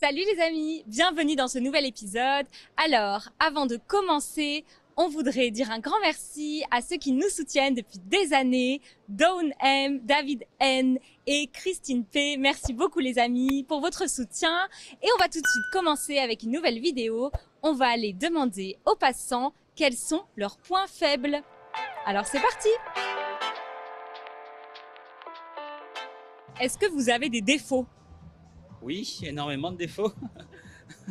Salut les amis, bienvenue dans ce nouvel épisode. Alors, avant de commencer, on voudrait dire un grand merci à ceux qui nous soutiennent depuis des années, Dawn M, David N et Christine P. Merci beaucoup les amis pour votre soutien. Et on va tout de suite commencer avec une nouvelle vidéo. On va aller demander aux passants quels sont leurs points faibles. Alors c'est parti! Est-ce que vous avez des défauts? Oui, énormément de défauts.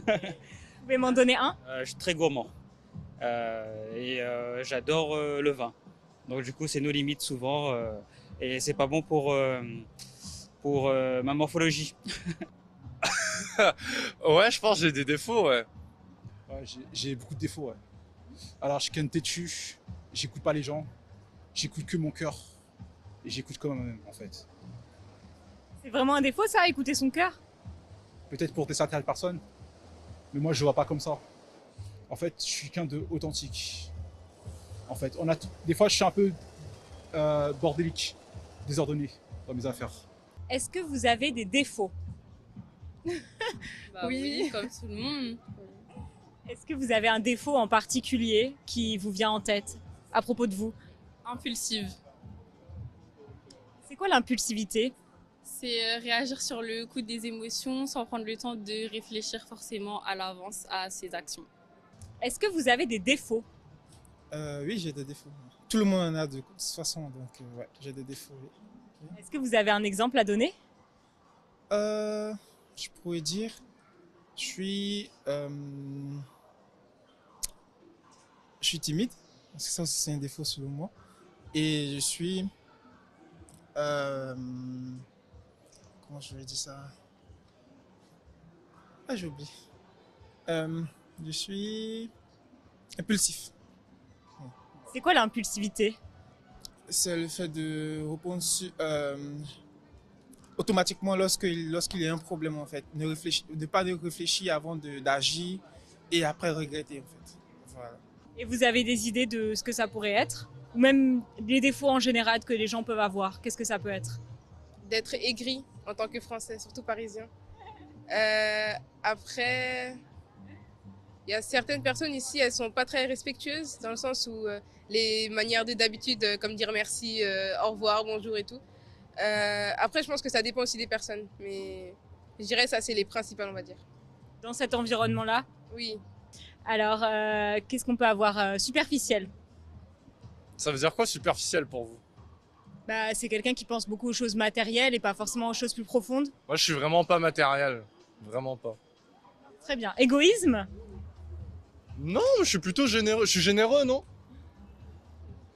Vous pouvez m'en donner un? Je suis très gourmand et j'adore le vin. Donc du coup, c'est nos limites souvent et c'est pas bon pour ma morphologie. Ouais, je pense que j'ai des défauts, ouais. Ouais, j'ai beaucoup de défauts, ouais. Alors, je suis quelqu'un de têtu, j'écoute pas les gens, j'écoute que mon cœur, et j'écoute comme moi-même, en fait. C'est vraiment un défaut ça, écouter son cœur? Peut-être pour certaines personnes, mais moi, je le vois pas comme ça. En fait, je suis quelqu'un de authentique. En fait, des fois, je suis un peu bordélique, désordonné dans mes affaires. Est-ce que vous avez des défauts? Bah oui, comme tout le monde. Est-ce que vous avez un défaut en particulier qui vous vient en tête à propos de vous? Impulsive. C'est quoi l'impulsivité? C'est réagir sur le coup des émotions sans prendre le temps de réfléchir forcément à l'avance à ses actions. Est-ce que vous avez des défauts? Oui, j'ai des défauts. Tout le monde en a de toute façon, donc ouais, j'ai des défauts. Oui. Est-ce que vous avez un exemple à donner? Je pourrais dire, je suis, je suis timide, parce que ça aussi c'est un défaut selon moi, et je suis, comment je vais dire ça? Ah, j'ai oublié. Je suis impulsif. C'est quoi l'impulsivité? C'est le fait de répondre automatiquement lorsqu'il y a un problème en fait. Ne pas réfléchir avant d'agir et après regretter en fait. Voilà. Et vous avez des idées de ce que ça pourrait être? Ou même les défauts en général que les gens peuvent avoir? Qu'est-ce que ça peut être? D'être aigri en tant que Français, surtout parisien. Après, il y a certaines personnes ici, elles sont pas très respectueuses dans le sens où les manières d'habitude, comme dire merci, au revoir, bonjour et tout. Après, je pense que ça dépend aussi des personnes, mais je dirais ça, c'est les principales, on va dire. Dans cet environnement-là? Oui. Alors, qu'est-ce qu'on peut avoir superficiel? Ça veut dire quoi superficiel pour vous? Bah, c'est quelqu'un qui pense beaucoup aux choses matérielles et pas forcément aux choses plus profondes. Moi, je suis vraiment pas matériel. Vraiment pas. Très bien. Égoïsme? Non, je suis plutôt généreux. Je suis généreux, non?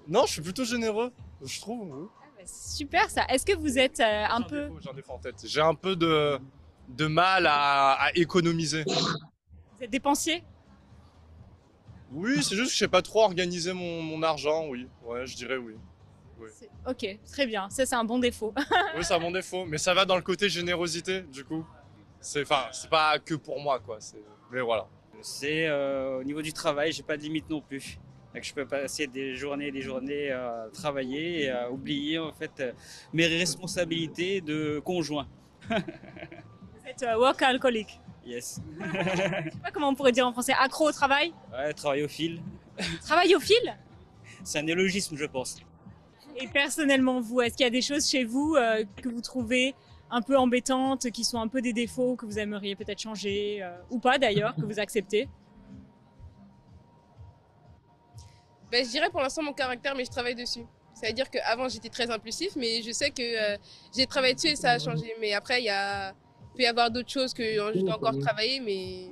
Non, je suis plutôt généreux, je trouve. Oui. Ah bah, c'est super ça. Est-ce que vous êtes J'ai un défaut en tête. J'ai un peu de mal à économiser. Vous êtes dépensier? Oui, c'est juste que je sais pas trop organiser mon argent, oui. Ouais, je dirais oui. Oui, Ok, très bien. Ça, c'est un bon défaut. oui c'est un bon défaut. Mais ça va dans le côté générosité, du coup. C'est pas que pour moi, quoi. Mais voilà. C'est au niveau du travail, j'ai pas de limite non plus. Donc, je peux passer des journées et des journées à travailler et à oublier en fait mes responsabilités de conjoint. Vous êtes workaholic. Yes. Je sais pas comment on pourrait dire en français. Accro au travail? Ouais, travail au fil. Travail au fil? C'est un néologisme, je pense. Et personnellement, vous, est-ce qu'il y a des choses chez vous que vous trouvez un peu embêtantes, qui sont un peu des défauts que vous aimeriez peut-être changer, ou pas d'ailleurs, que vous acceptez? Ben, je dirais pour l'instant mon caractère, mais je travaille dessus. C'est-à-dire qu'avant j'étais très impulsif, mais je sais que j'ai travaillé dessus et ça a changé. Mais après, peut y avoir d'autres choses que je dois encore travailler, mais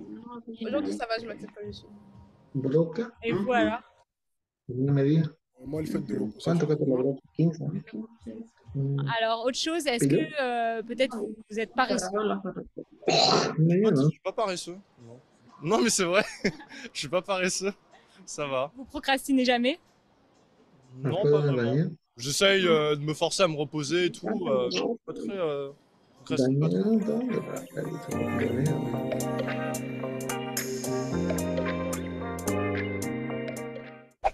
aujourd'hui ça va, je m'accepte comme je suis. Et vous alors? Moi, le fait de Alors, autre chose, est-ce que peut-être vous êtes paresseux? Je suis pas paresseux. Non, non mais c'est vrai. Je suis pas paresseux. Ça va. Vous procrastinez jamais? Non, pas vraiment. J'essaye de me forcer à me reposer et tout. Je suis pas très procrastine pas trop.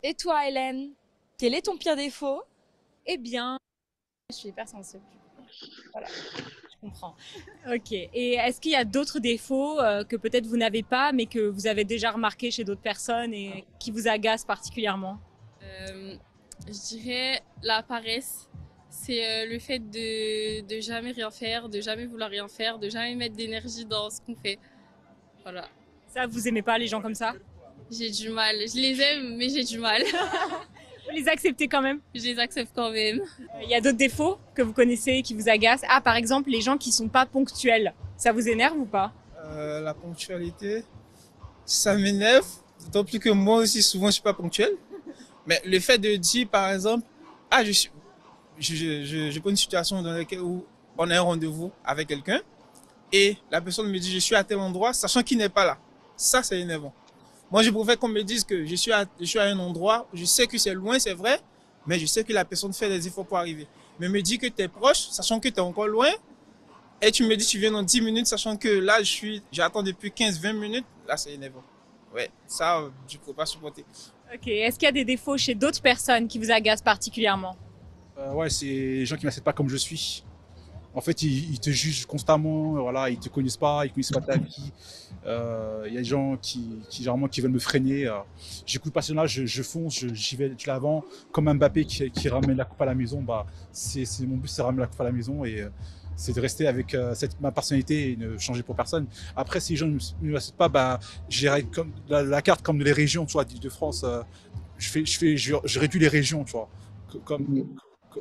Et toi, Hélène, quel est ton pire défaut? Eh bien, je suis hypersensible. Voilà. Je Je comprends. Ok. Et est-ce qu'il y a d'autres défauts que peut-être vous n'avez pas, mais que vous avez déjà remarqué chez d'autres personnes et qui vous agacent particulièrement? Je dirais la paresse. C'est le fait de jamais rien faire, de jamais vouloir rien faire, de jamais mettre d'énergie dans ce qu'on fait. Voilà. Ça, vous aimez pas les gens comme ça? J'ai du mal. Je les aime, mais j'ai du mal. Vous les acceptez quand même? Je les accepte quand même. Il y a d'autres défauts que vous connaissez qui vous agacent? Ah, par exemple, les gens qui sont pas ponctuels. Ça vous énerve ou pas? La ponctualité, ça m'énerve, d'autant plus que moi aussi souvent je suis pas ponctuel. Mais le fait de dire par exemple, ah je prends une situation dans laquelle où on a un rendez-vous avec quelqu'un et la personne me dit je suis à tel endroit sachant qu'il n'est pas là. Ça c'est énervant. Moi je préfère qu'on me dise que je suis à un endroit, je sais que c'est loin, c'est vrai, mais je sais que la personne fait des efforts pour arriver. Mais me dire que tu es proche, sachant que tu es encore loin, et tu me dis tu viens dans 10 minutes, sachant que là j'attends depuis 15-20 minutes, là c'est énervant. Ouais, ça je ne peux pas supporter. Ok. Est-ce qu'il y a des défauts chez d'autres personnes qui vous agacent particulièrement? Ouais, c'est les gens qui m'acceptent pas comme je suis. En fait, ils te jugent constamment, voilà, ils te connaissent pas, ils connaissent pas ta vie. Il y a des gens généralement, qui veulent me freiner. J'écoute pas cela, je fonce, j'y vais de l'avant. Comme un Mbappé qui ramène la coupe à la maison, bah, mon but, c'est de ramener la coupe à la maison et c'est de rester avec ma personnalité et ne changer pour personne. Après, si les gens ne m'acceptent pas, bah, j'irai comme la carte comme les régions, tu vois, d'Île-de-France. Je réduis les régions, tu vois, comme,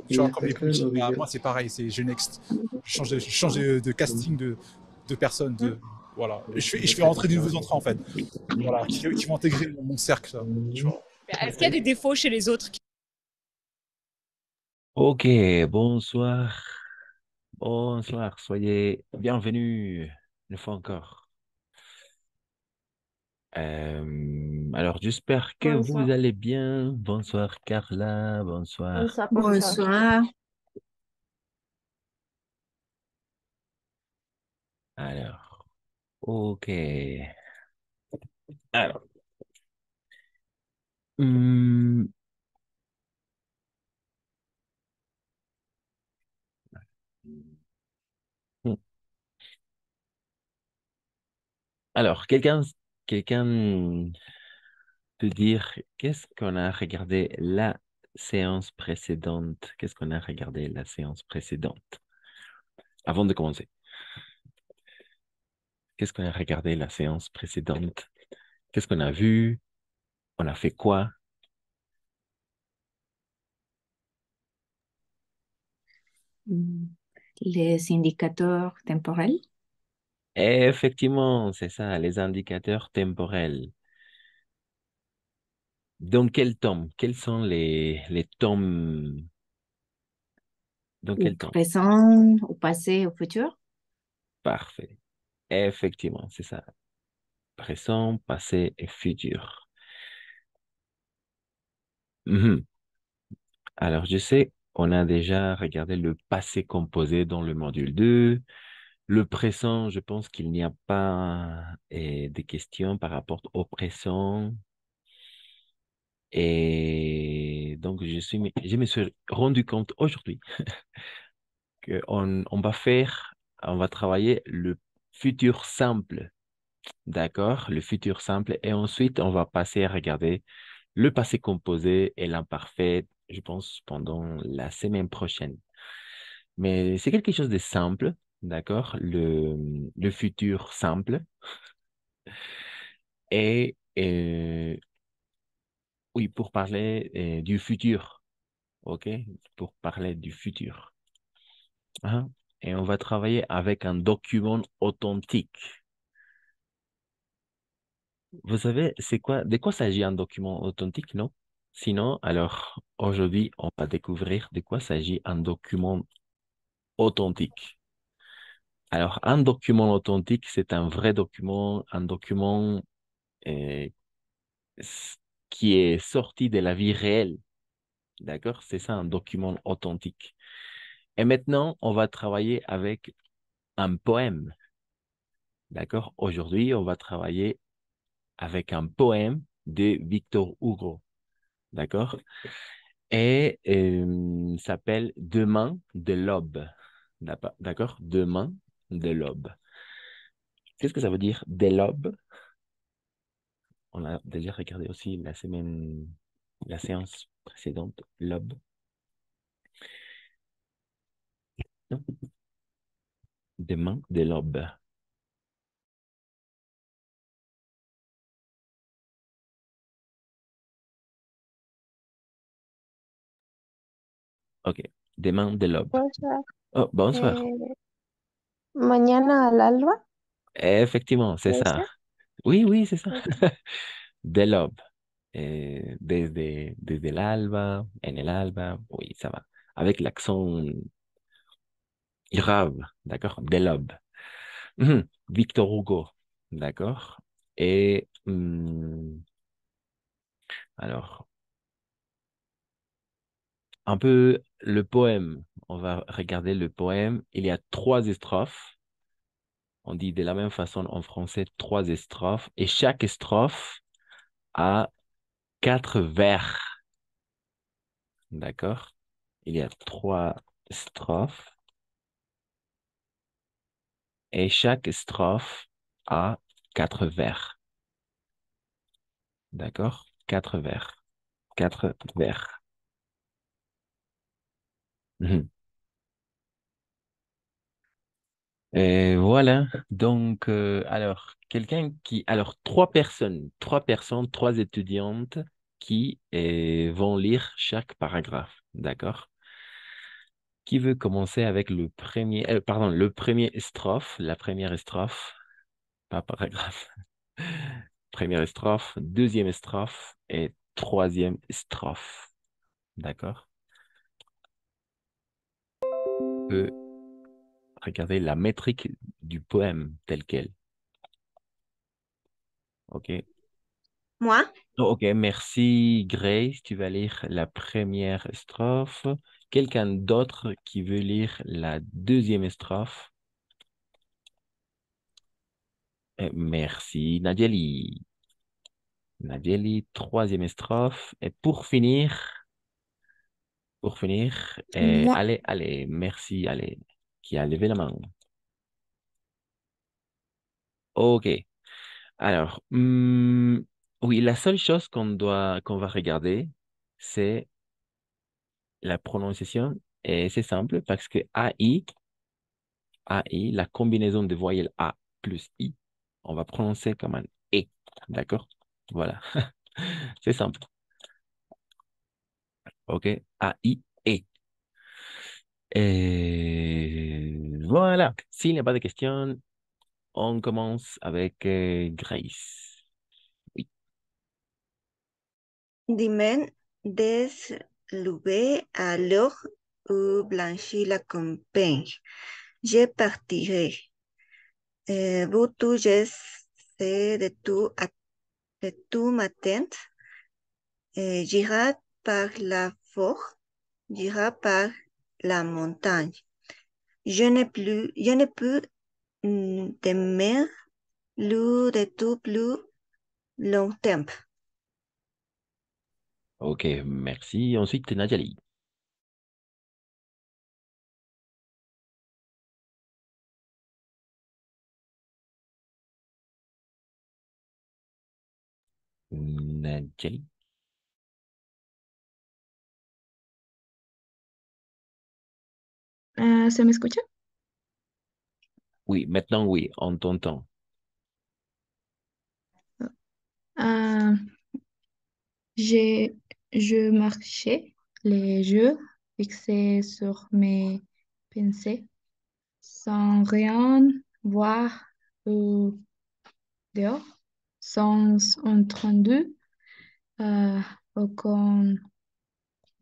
tu vois, comme les politiques. Bah, moi, c'est pareil, c'est Genext. Je change de casting de personnes. Voilà. Et je fais rentrer de nouveaux entrants, en fait. Voilà, qui vont intégrer mon cercle. Tu vois. Est-ce qu'il y a des défauts chez les autres? Ok, bonsoir. Bonsoir, soyez bienvenus une fois encore. Alors, j'espère que vous Bonsoir. allez bien. Bonsoir, Carla. Bonsoir. Bonsoir, professeur. Bonsoir. Alors, ok. Alors, hum, hum. Alors, quelqu'un peut dire qu'est-ce qu'on a regardé la séance précédente? Qu'est-ce qu'on a regardé la séance précédente? Avant de commencer, qu'est-ce qu'on a regardé la séance précédente? Qu'est-ce qu'on a vu? On a fait quoi? Mm, Les indicateurs temporels. Effectivement, c'est ça, les indicateurs temporels. Dans quel tome? Quels sont les tomes? Dans Au quel tome? présent, au passé, au futur. Parfait. Effectivement, c'est ça. Présent, passé et futur. Mhm. Alors, je sais, on a déjà regardé le passé composé dans le module 2. Le présent, je pense qu'il n'y a pas de questions par rapport au présent. Et donc, je me suis rendu compte aujourd'hui on va travailler le futur simple, d'accord? Le futur simple. Et ensuite, on va passer à regarder le passé composé et l'imparfait, je pense, pendant la semaine prochaine. Mais c'est quelque chose de simple, d'accord? Le futur simple. Et oui, pour parler du futur, OK? Pour parler du futur. Hein? Et on va travailler avec un document authentique. Vous savez, de quoi s'agit un document authentique, non? Sinon, alors, aujourd'hui, on va découvrir de quoi s'agit un document authentique. Alors, un document authentique, c'est un vrai document, un document euh, s- qui est sorti de la vie réelle. D'accord? C'est ça, un document authentique. Et maintenant, on va travailler avec un poème. D'accord? Aujourd'hui, on va travailler avec un poème de Victor Hugo. D'accord? Et s'appelle Demain de l'aube. D'accord? Demain de l'aube. Qu'est-ce que ça veut dire de l'aube? On a déjà regardé aussi la séance précédente, l'aube. Non? Demain de l'aube. Ok. Demain de l'aube. Bonsoir. Oh, bonsoir. Mañana al alba, Effectivement, c'est ¿puede ça. ser? Oui, oui, c'est ça. Ok. De l'aube. Desde el alba, en el alba, oui, ça va. Avec l'accent grave, d'accord? De l'aube. Victor Hugo, d'accord? Et alors, un peu le poème. On va regarder le poème. Il y a trois strophes. On dit de la même façon en français trois strophes. Et chaque strophe a quatre vers, d'accord? Il y a trois strophes. Et chaque strophe a quatre vers. D'accord? Quatre vers. Quatre vers. Mhm. Et voilà. Donc, alors, trois personnes, trois étudiantes qui vont lire chaque paragraphe. D'accord? Qui veut commencer avec le premier strophe, la première strophe, pas paragraphe. Première strophe, deuxième strophe et troisième strophe. D'accord? On peut regarder la métrique du poème tel quel. OK? Moi, Oh, OK, merci Grace. Tu vas lire la première strophe. Quelqu'un d'autre qui veut lire la deuxième strophe? Merci Nadieli. Nadieli, troisième strophe. Et Moi, allez, merci, allez, qui a levé la main. OK. Alors, oui, la seule chose qu'on va regarder, c'est la prononciation. Et c'est simple parce que AI, la combinaison de voyelles A plus I, on va prononcer comme un E. D'accord? Voilà. C'est simple. OK? AI, E. Et voilà. S'il n'y a pas de questions, on commence avec Grace. Oui. dime des lever alors ou blanchir la campagne. Je partirai. Vous tous, je sais de tout matin. J'irai par la forêt, j'irai par la montagne. Je n'ai plus temer de tout plus longtemps. OK, merci. Ensuite, Nadjali. Nadjali. ¿Se me escucha? Oui, maintenant, oui, on t'entend. Ah, j'ai, je marchais les yeux fixés sur mes pensées sans rien voir au dehors, sans entendu aucun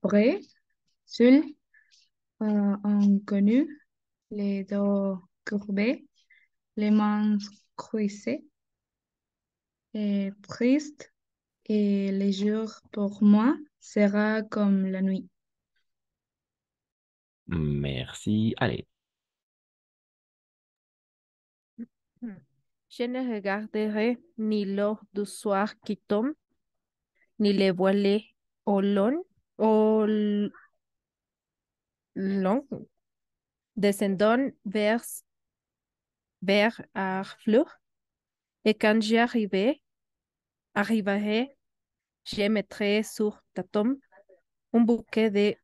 bruit, seul, inconnu, les dos courbés, les mains croisées et triste, et les jours pour moi sera comme la nuit. Merci. Allez. Je ne regarderai ni l'heure du soir qui tombe, ni les voilées au long, descendons vers Harfleur. Et quand arriverai, je mettrai sur ta tombe un bouquet de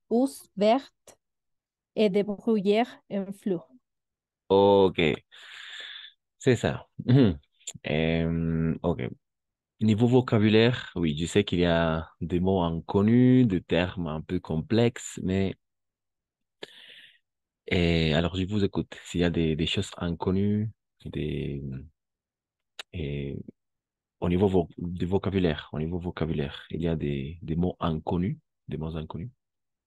housses vertes et de bruyères en fleurs. Ok, c'est ça. Ok. Niveau vocabulaire, oui, je sais qu'il y a des mots inconnus, des termes un peu complexes, mais alors je vous écoute. S'il y a des choses inconnues, des, et, au niveau vocabulaire, il y a des mots inconnus, des mots inconnus,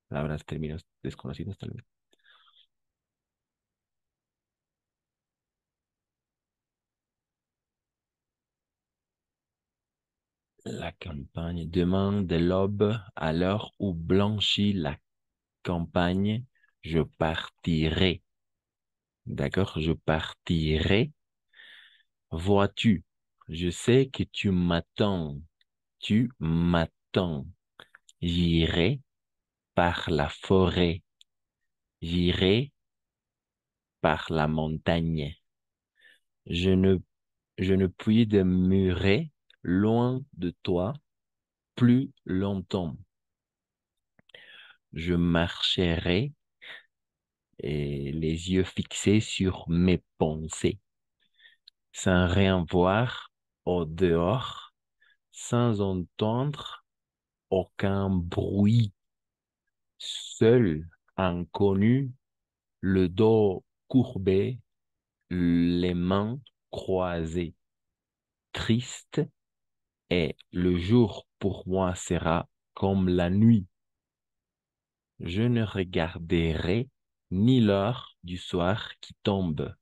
palabras, términos desconocidos tal vez. La campagne. Demain, de l'aube à l'heure où blanchit la campagne, je partirai. D'accord? Je partirai. Vois-tu? Je sais que tu m'attends. Tu m'attends. J'irai par la forêt. J'irai par la montagne. Je ne, je ne puis demeurer loin de toi plus longtemps. Je marcherai et les yeux fixés sur mes pensées, sans rien voir au dehors, sans entendre aucun bruit, seul, inconnu, le dos courbé, les mains croisées, triste, et le jour pour moi sera comme la nuit. Je ne regarderai ni l'heure du soir qui tombe,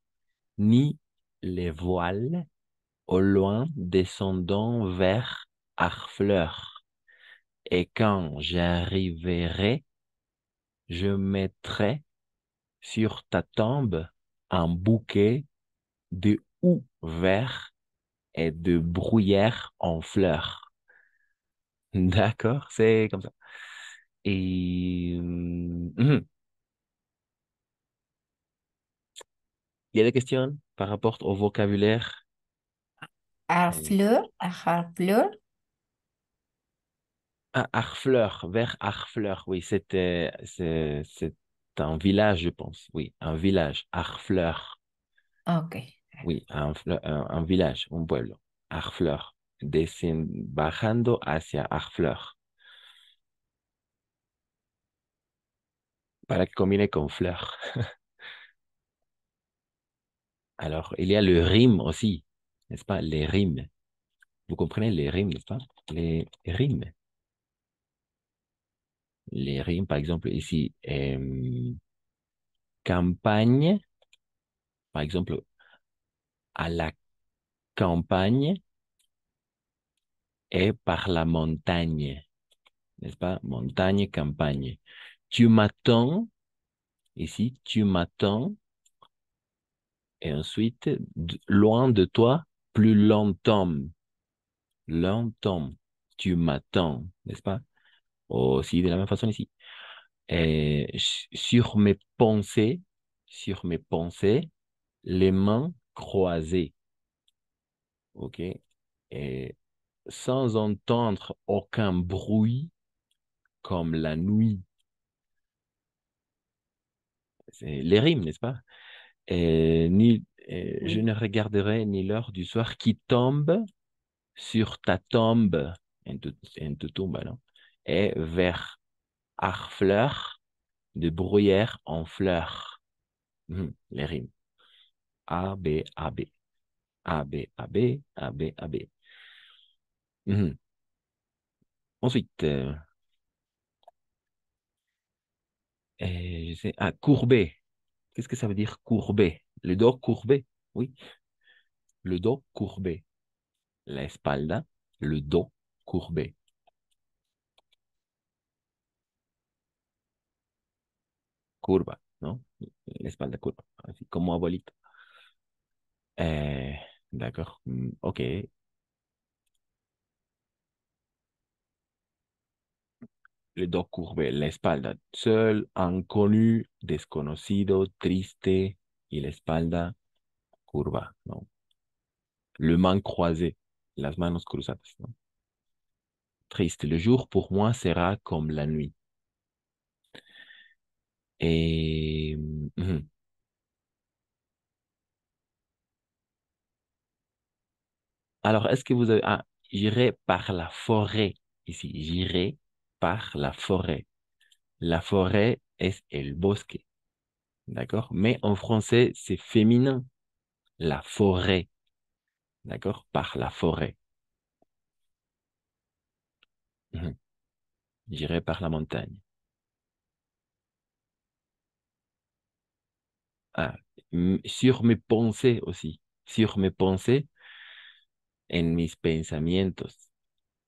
ni les voiles au loin descendant vers Harfleur. Et quand j'arriverai, je mettrai sur ta tombe un bouquet de houx verts et de bruyères en fleurs. D'accord, c'est comme ça. Et il y a des questions par rapport au vocabulaire. Harfleur, Harfleur. Ah, Harfleur, vers Harfleur, oui, c'est un village, je pense. Oui, un village, Harfleur. Ok. Oui, un village, un pueblo, Harfleur. Bajando hacia Harfleur. Para que combine con fleur. Alors, il y a le rime aussi, n'est-ce pas? Les rimes. Vous comprenez les rimes, n'est-ce pas? Les rimes. Les rimes, par exemple, ici, campagne, par exemple, à la campagne et par la montagne, n'est-ce pas? Montagne, campagne. Tu m'attends, ici, tu m'attends, et ensuite, loin de toi, plus longtemps, longtemps, tu m'attends, n'est-ce pas? Aussi de la même façon ici. Et sur mes pensées, les mains croisées, ok? Et sans entendre aucun bruit comme la nuit. C'est les rimes, n'est-ce pas? Je ne regarderai ni l'heure du soir qui tombe sur ta tombe, en tu tumba, non? Et vers Harfleur, de bruyère en fleurs. Les rimes. A, B, A, B. A, B, A, B, A, B, A, B. Ensuite, je sais, courbé. Qu'est-ce que ça veut dire courbé? Le dos courbé, oui. Le dos courbé. La espalda, le dos courbé. Curva, ¿no? La espalda curva, así como abuelito. D'accord. Ok. Le dos courbé, la espalda. Seul, inconnu, desconocido, triste y la espalda curva, ¿no? Le main croisé, las manos cruzadas, ¿no? Triste. Le jour pour moi sera comme la nuit. Et... mhm. Alors, est-ce que vous avez... Ah, j'irai par la forêt ici. J'irai par la forêt. La forêt es el bosque. D'accord? Mais en français, c'est féminin. La forêt. D'accord? Par la forêt. Mhm. J'irai par la montagne. Ah, sur mes pensées aussi. Sur mes pensées, en mis pensamientos.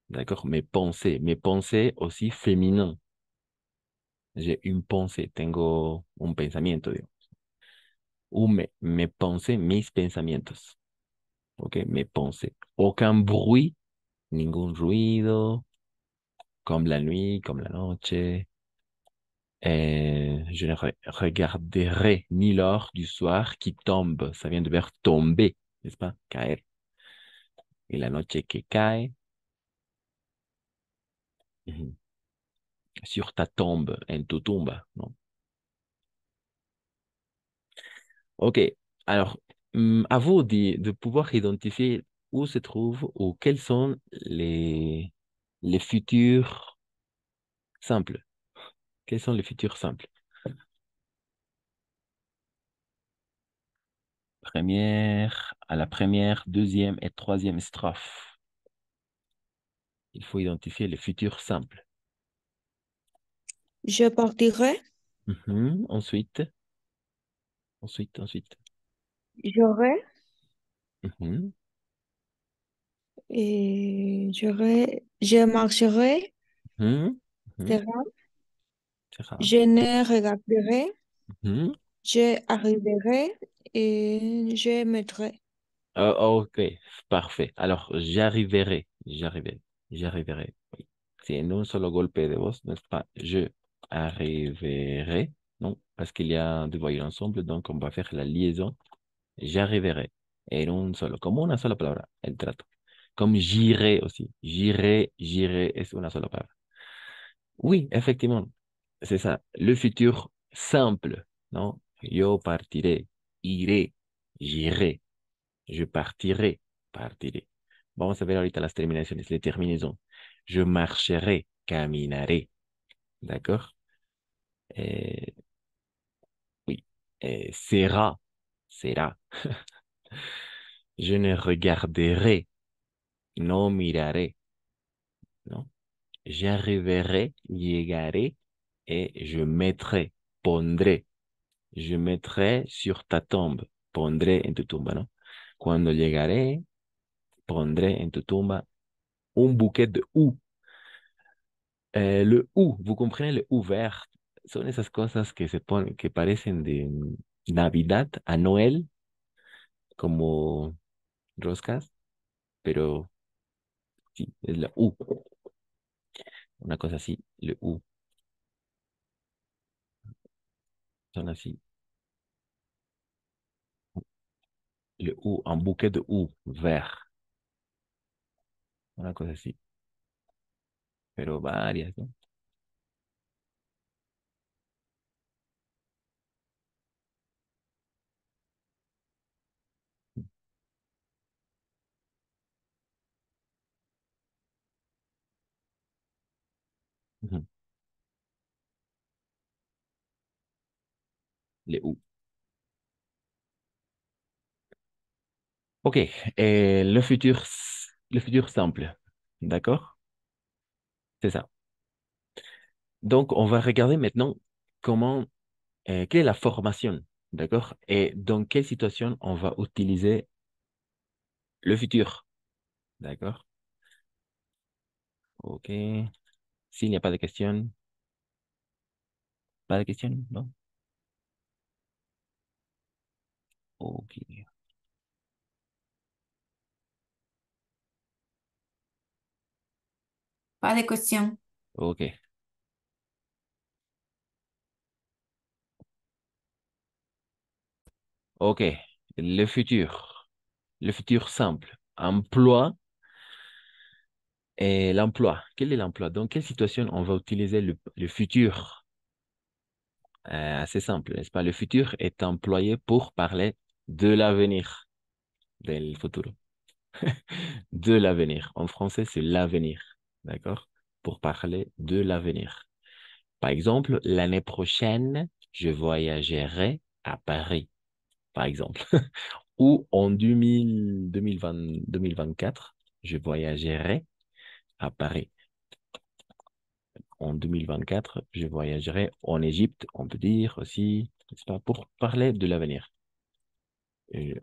D'accord? Mes pensées. Mes pensées aussi féminin. J'ai une pensée. Tengo un pensamiento, digo. Ou me pensé, mis pensamientos. Ok, me pensé. Aucun bruit, ningún ruido, comme la nuit, comme la noche. Je ne regarderai ni l'or du soir qui tombe. Ça vient du verbe tomber, n'est-ce pas? Caer. Et la noche que cae. Mhm. Sur ta tombe, en tu tumba, non? Ok, alors, à vous de pouvoir identifier où se trouvent ou quels sont les futurs simples. Quels sont les futurs simples? À la première, deuxième et troisième strophe. Il faut identifier les futurs simples. Je partirai, Ensuite, ensuite. j'aurai Mhm, et je marcherai, mhm, mhm. sera, Sera. je ne regarderai, Mhm. je arriverai et je mettrai. Ok, parfait. Alors, j'arriverai. Oui. C'est en un solo golpe de voz, n'est-ce pas? Je arriverai, non, parce qu'il y a deux voyelles ensemble, donc on va faire la liaison. J'arriverai. En un solo, como una sola palabra, el trato. Comme j'irai aussi. J'irai es una sola palabra. Oui, effectivement, c'est ça. Le futur simple, non? Yo partiré, iré, j'irai, je partirai, partiré. Vamos a ver ahorita las terminaciones, les terminaisons. Je marcherai, caminaré. D'accord? Eh, oui. Sera. Je ne regarderai, no miraré, non? J'arriverai, llegaré et je mettrai, pondré. Je mettrai sur ta tombe, pondré en tu tumba, ¿no? Cuando llegaré, pondré en tu tumba un bouquet de houx. Le houx, vous comprenez le houx vert? Son esas cosas que se ponen, que parecen de Navidad a Noel, como roscas, pero sí, es la houx. Una cosa así, le houx. Son así, le houx, un bouquet de houx vert. Una cosa así, pero varias, ¿no? Ujú. Le houx. Ok, le futur simple, d'accord? C'est ça. Donc, on va regarder maintenant comment, quelle est la formation, d'accord? Et dans quelle situation on va utiliser le futur, d'accord? Ok. S'il n'y a pas de questions, non? Ok. Pas de question. Ok. OK. Le futur. Le futur simple. Emploi et l'emploi. Quel est l'emploi? Dans quelle situation on va utiliser le futur? Assez simple, n'est-ce pas? Le futur est employé pour parler de l'avenir, del futuro. De l'avenir. En français, c'est l'avenir. D'accord? Pour parler de l'avenir. Par exemple, l'année prochaine, je voyagerai à Paris, par exemple. Ou en 2024, je voyagerai à Paris. En 2024, je voyagerai en Égypte, on peut dire aussi, n'est-ce pas, pour parler de l'avenir.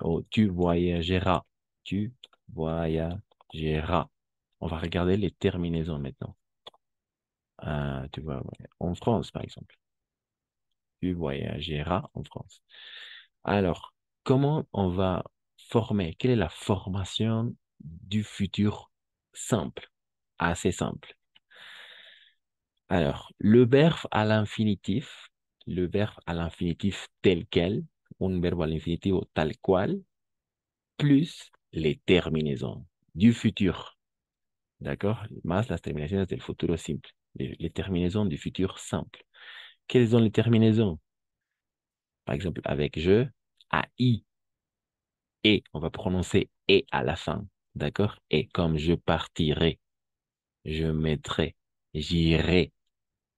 Oh, tu voyageras. Tu voyageras. On va regarder les terminaisons maintenant. Tu vois, ouais, en France, par exemple. Tu voyageras en France. Alors, comment on va former? Quelle est la formation du futur simple? Assez simple. Alors, le verbe à l'infinitif tel quel, un verbe à l'infinitif tal qual, plus les terminaisons du futur. D'accord? Más las terminaciones del futuro simple. Les terminaisons du futur simple. Quelles sont les terminaisons? Par exemple, avec je, à i, et, on va prononcer et à la fin. D'accord? Et comme je partirai, je mettrai, j'irai,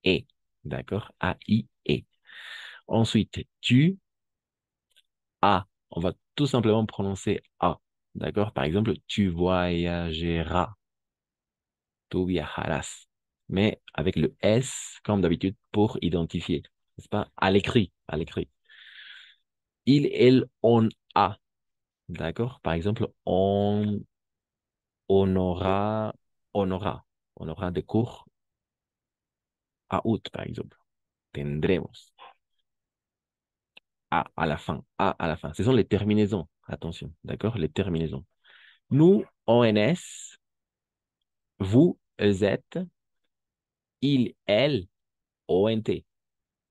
et. D'accord? A, I, et. Ensuite, tu, as. On va tout simplement prononcer a. D'accord? Par exemple, tu voyageras. Tu viajarás. Mais avec le S, comme d'habitude, pour identifier. N'est-ce pas? À l'écrit. À l'écrit. Il, elle, on a. D'accord? Par exemple, on aura, on aura des cours à août, par exemple. Tendremos. À la fin. À la fin. Ce sont les terminaisons. Attention. D'accord? Les terminaisons. Nous, ONS, vous, êtes, il, elle, ONT.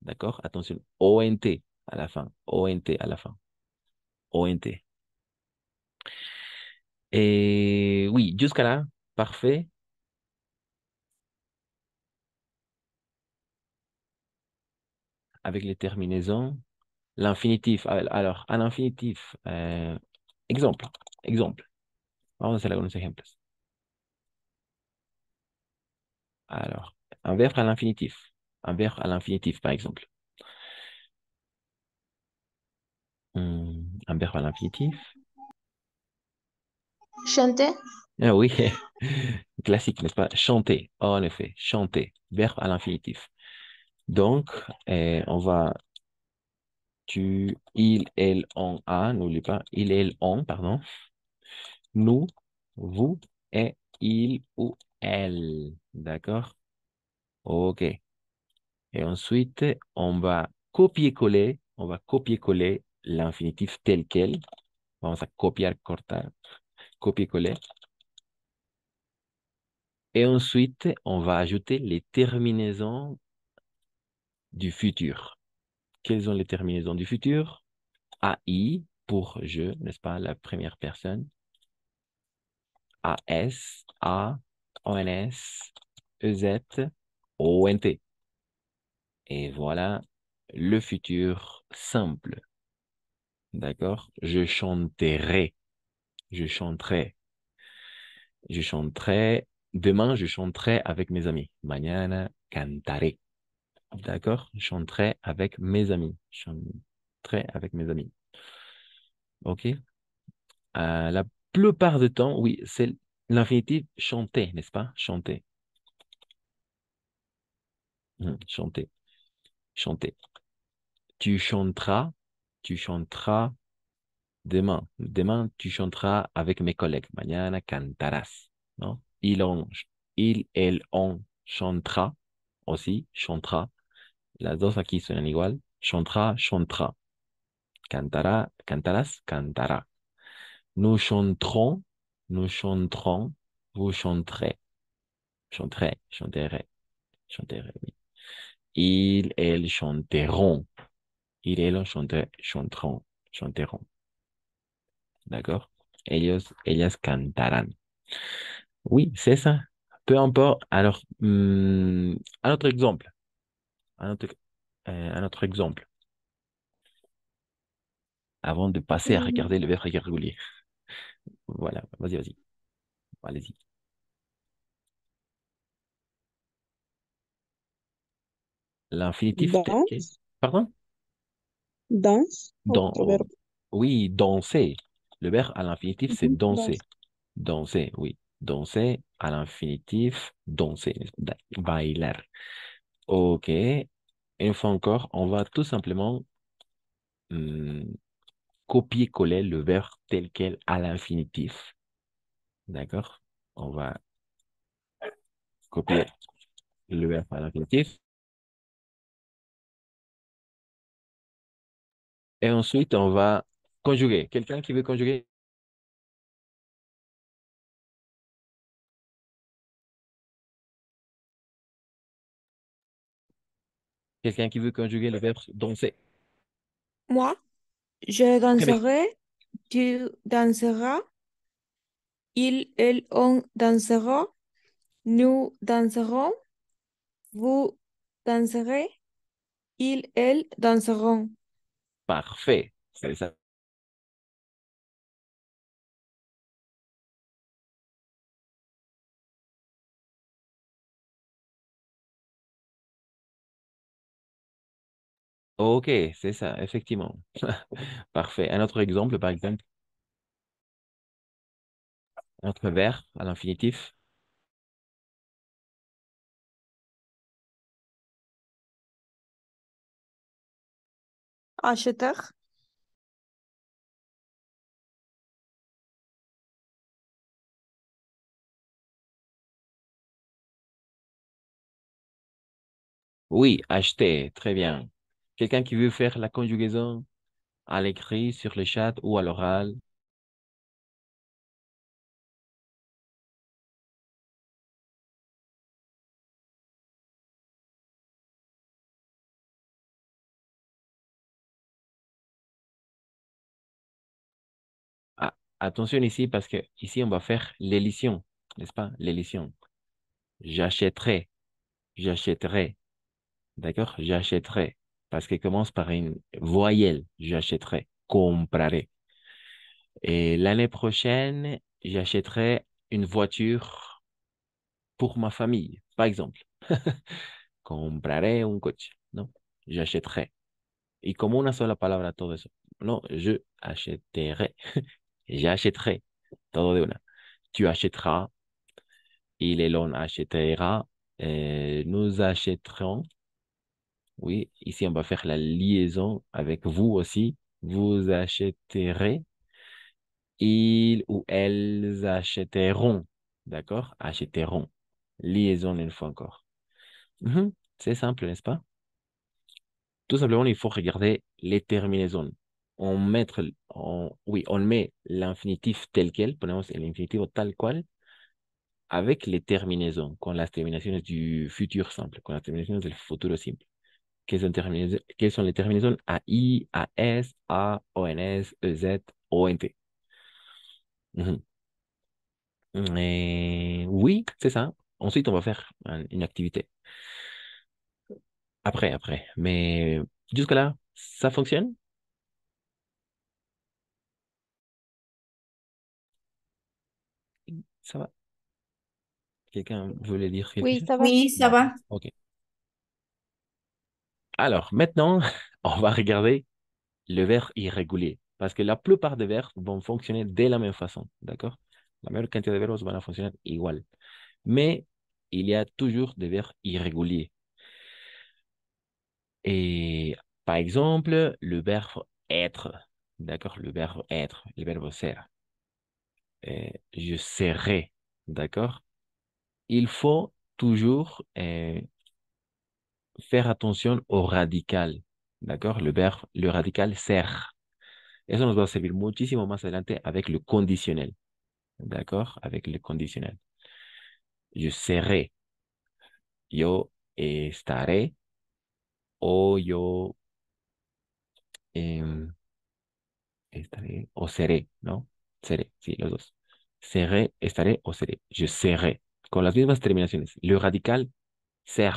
D'accord? Attention. ONT à la fin. ONT à la fin. ONT. Et oui, jusqu'à là, parfait. Avec les terminaisons. L'infinitif. Alors, à l'infinitif, exemple, exemple. Vamos a hacer algunos ejemplos. Alors, un verbe à l'infinitif. Un verbe à l'infinitif, par exemple. Un verbe à l'infinitif. Chanter. Ah oui, classique, n'est-ce pas? Chanter, en effet, chanter, verbe à l'infinitif. Donc, on va, tu, il, elle, on, a, n'oublie pas, il, elle, on, pardon. Nous, vous et il ou elle. D'accord? OK. Et ensuite, on va copier-coller l'infinitif tel quel. Vamos a copiar, cortar, copier-coller. Et ensuite, on va ajouter les terminaisons du futur. Quelles sont les terminaisons du futur? AI pour je, n'est-ce pas, la première personne. AS, A, ONS, EZ, ONT. Et voilà le futur simple. D'accord? Je chanterai. Je chanterai. Je chanterai. Demain, je chanterai avec mes amis. Mañana cantaré. D'accord? Je chanterai avec mes amis. Je chanterai avec mes amis. OK? La plupart du temps, oui, c'est l'infinitif chanter, n'est-ce pas? Chanter. Chanter. Chanter. Tu chanteras. Tu chanteras demain. Demain, tu chanteras avec mes collègues. Mañana cantarás. ¿No? Il, elle, on chantera aussi, chantera. Las dos aquí suenan igual. Chantera, chantera. Cantará, cantarás, cantará. Nous chanterons, nous chanterons, vous chanterez. Chanterai, chanterai, chanterai, oui. Ils, elles chanteront. Ils, elles chanteront. chanteront. D'accord? Ellas cantarán. Oui, c'est ça. Peu importe. Alors, un autre exemple. Un autre exemple. Avant de passer à Mm, regarder le verbe irrégulier. Voilà, vas-y. Allez-y. L'infinitif tel quel. Danse, Pardon? danse, otro Dans, verbo. oui, danser. Le verbe à l'infinitif, c'est Ujú, danser. danse. Danser, oui. Danser à l'infinitif, danser. Bailar. OK. Une fois encore, on va tout simplement hum, copier-coller le verbe tel quel à l'infinitif. D'accord? On va copier le verbe à l'infinitif. Et ensuite, on va conjuguer. Quelqu'un qui veut conjuguer? Quelqu'un qui veut conjuguer le verbe danser? Moi, je Ok, mais danserai, tu danseras, il, elle, on dansera, nous danserons, vous danserez, il, elle danseront. parfait. C'est ça. OK, c'est ça, effectivement. Parfait. Un autre exemple, par exemple, un autre verbe à l'infinitif. Acheter, Oui, acheter, très bien. Quelqu'un qui veut faire la conjugaison à l'écrit, sur le chat ou à l'oral. Ah, attention ici, parce que ici, on va faire l'élision, n'est-ce pas? L'élision. J'achèterai, j'achèterai, d'accord? J'achèterai, parce qu'il commence par une voyelle. J'achèterai, compraré. Et l'année prochaine, j'achèterai une voiture pour ma famille, par exemple. Compraré un coche, ¿no? J'achèterai. Y como una sola palabra todo eso. No, je achèterai. J'achèterai. Todo de una. Tu achèteras. Il et l'on achètera. Nous achèterons. Oui, ici on va faire la liaison avec vous aussi. Vous achèterez. Ils ou elles achèteront. D'accord? Achèteront. Liaison une fois encore. Mhm. C'est simple, n'est-ce pas? Tout simplement, il faut regarder les terminaisons. Oui, on met l'infinitif tel quel, ponemos el infinitivo tal cual, avec les terminaisons, con las terminaciones du futur simple, con las terminaciones del futuro simple. Quelles sont les terminaisons AI, AS, A, ONS, EZ, ONT? Mhm. Oui, c'est ça. Ensuite, on va faire une activité. Après. Mais jusque-là, ça fonctionne? Ça va? Quelqu'un voulait dire quelque oui, chose? ça va. Oui, ça D'accord. va. OK. Alors, maintenant, on va regarder le verbe irrégulier. Parce que la plupart des verbes vont fonctionner de la même façon. D'accord? La majeure quantité de verbes vont fonctionner igual. Mais il y a toujours des verbes irréguliers. Et par exemple, le verbe être. D'accord? Le verbe être, le verbe ser. Je serai. D'accord? Il faut toujours faire attention au radical. ¿D'accord? Le radical ser. Eso nos va a servir muchísimo más adelante avec le conditionnel. ¿D'accord? Avec le conditionnel. Je serai. Yo estaré. O yo. em, estaré o seré, ¿no? Seré, sí, los dos. Seré, estaré o seré. Je serai. Con las mismas terminaciones. Le radical, ser.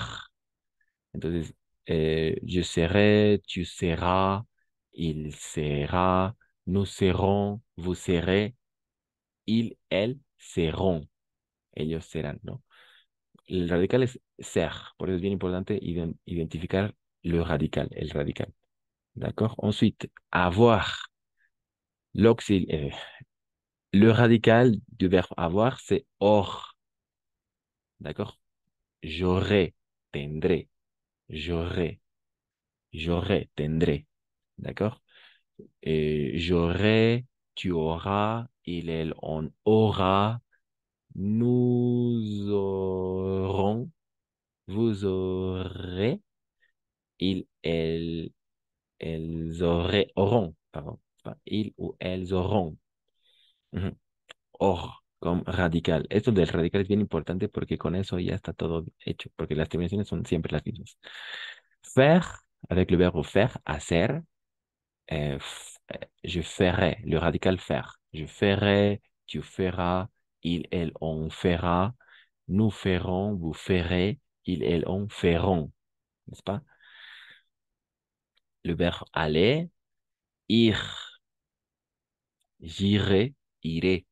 Entonces, je serai, tu seras, il sera, nous serons, vous serez, il, elles seront. Ellos serán, ¿no? El radical es ser. Por eso es bien importante identificar le radical, el radical. D'accord? Ensuite, avoir. Le radical du verbe avoir, c'est or. D'accord? J'aurai, tendré. J'aurai, j'aurai, tendré. D'accord? Et j'aurai, tu auras, il, elle, on aura, nous aurons, vous aurez, il, elle, elles auront, pardon. Pas ils ou elles auront. Ujú. Or, como radical. Esto del radical es bien importante porque con eso ya está todo hecho, porque las terminaciones son siempre las mismas. Faire, avec le verbe faire, hacer. Je ferai, le radical faire. Je ferai, tu feras, il, elle, on fera, nous ferons, vous ferez, il, elle, on feront. N'est-ce pas? Le verbe aller, ir. J'irai, irai.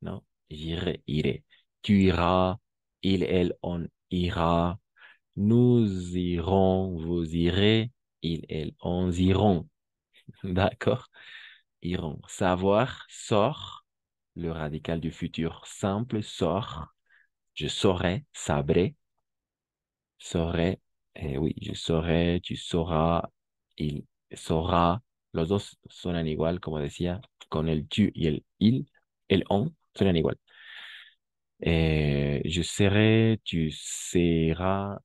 Non, j'irai, irai. Tu iras, il, elle, on ira. Nous irons, vous irez, il, elle, on iront. D'accord? Iront. Savoir, sort, le radical du futur simple, sort. Je saurai, sabré, saurai. Oui, je saurai, tu sauras, il saura. Los dos suenan igual, como decía, con el tu y el on suenan igual. Je serai, tu seras,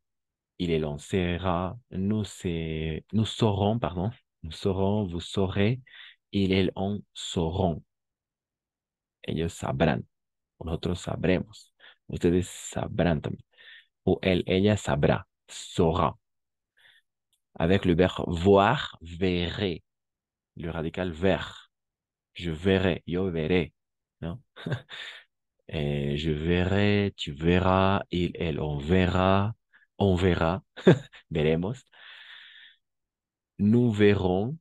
il et l'on sera, nous saurons, pardon, nous saurons, vous saurez, il et on sauront. Ellos sabrán, nosotros sabremos, ustedes sabrán también. O él, ella sabrá, saura. Avec le verbe voir, verrez. Le radical ver. Je verrai, yo verré. ¿No? Je verrai, tu verras, il, elle, on verra, veremos. Nous verrons,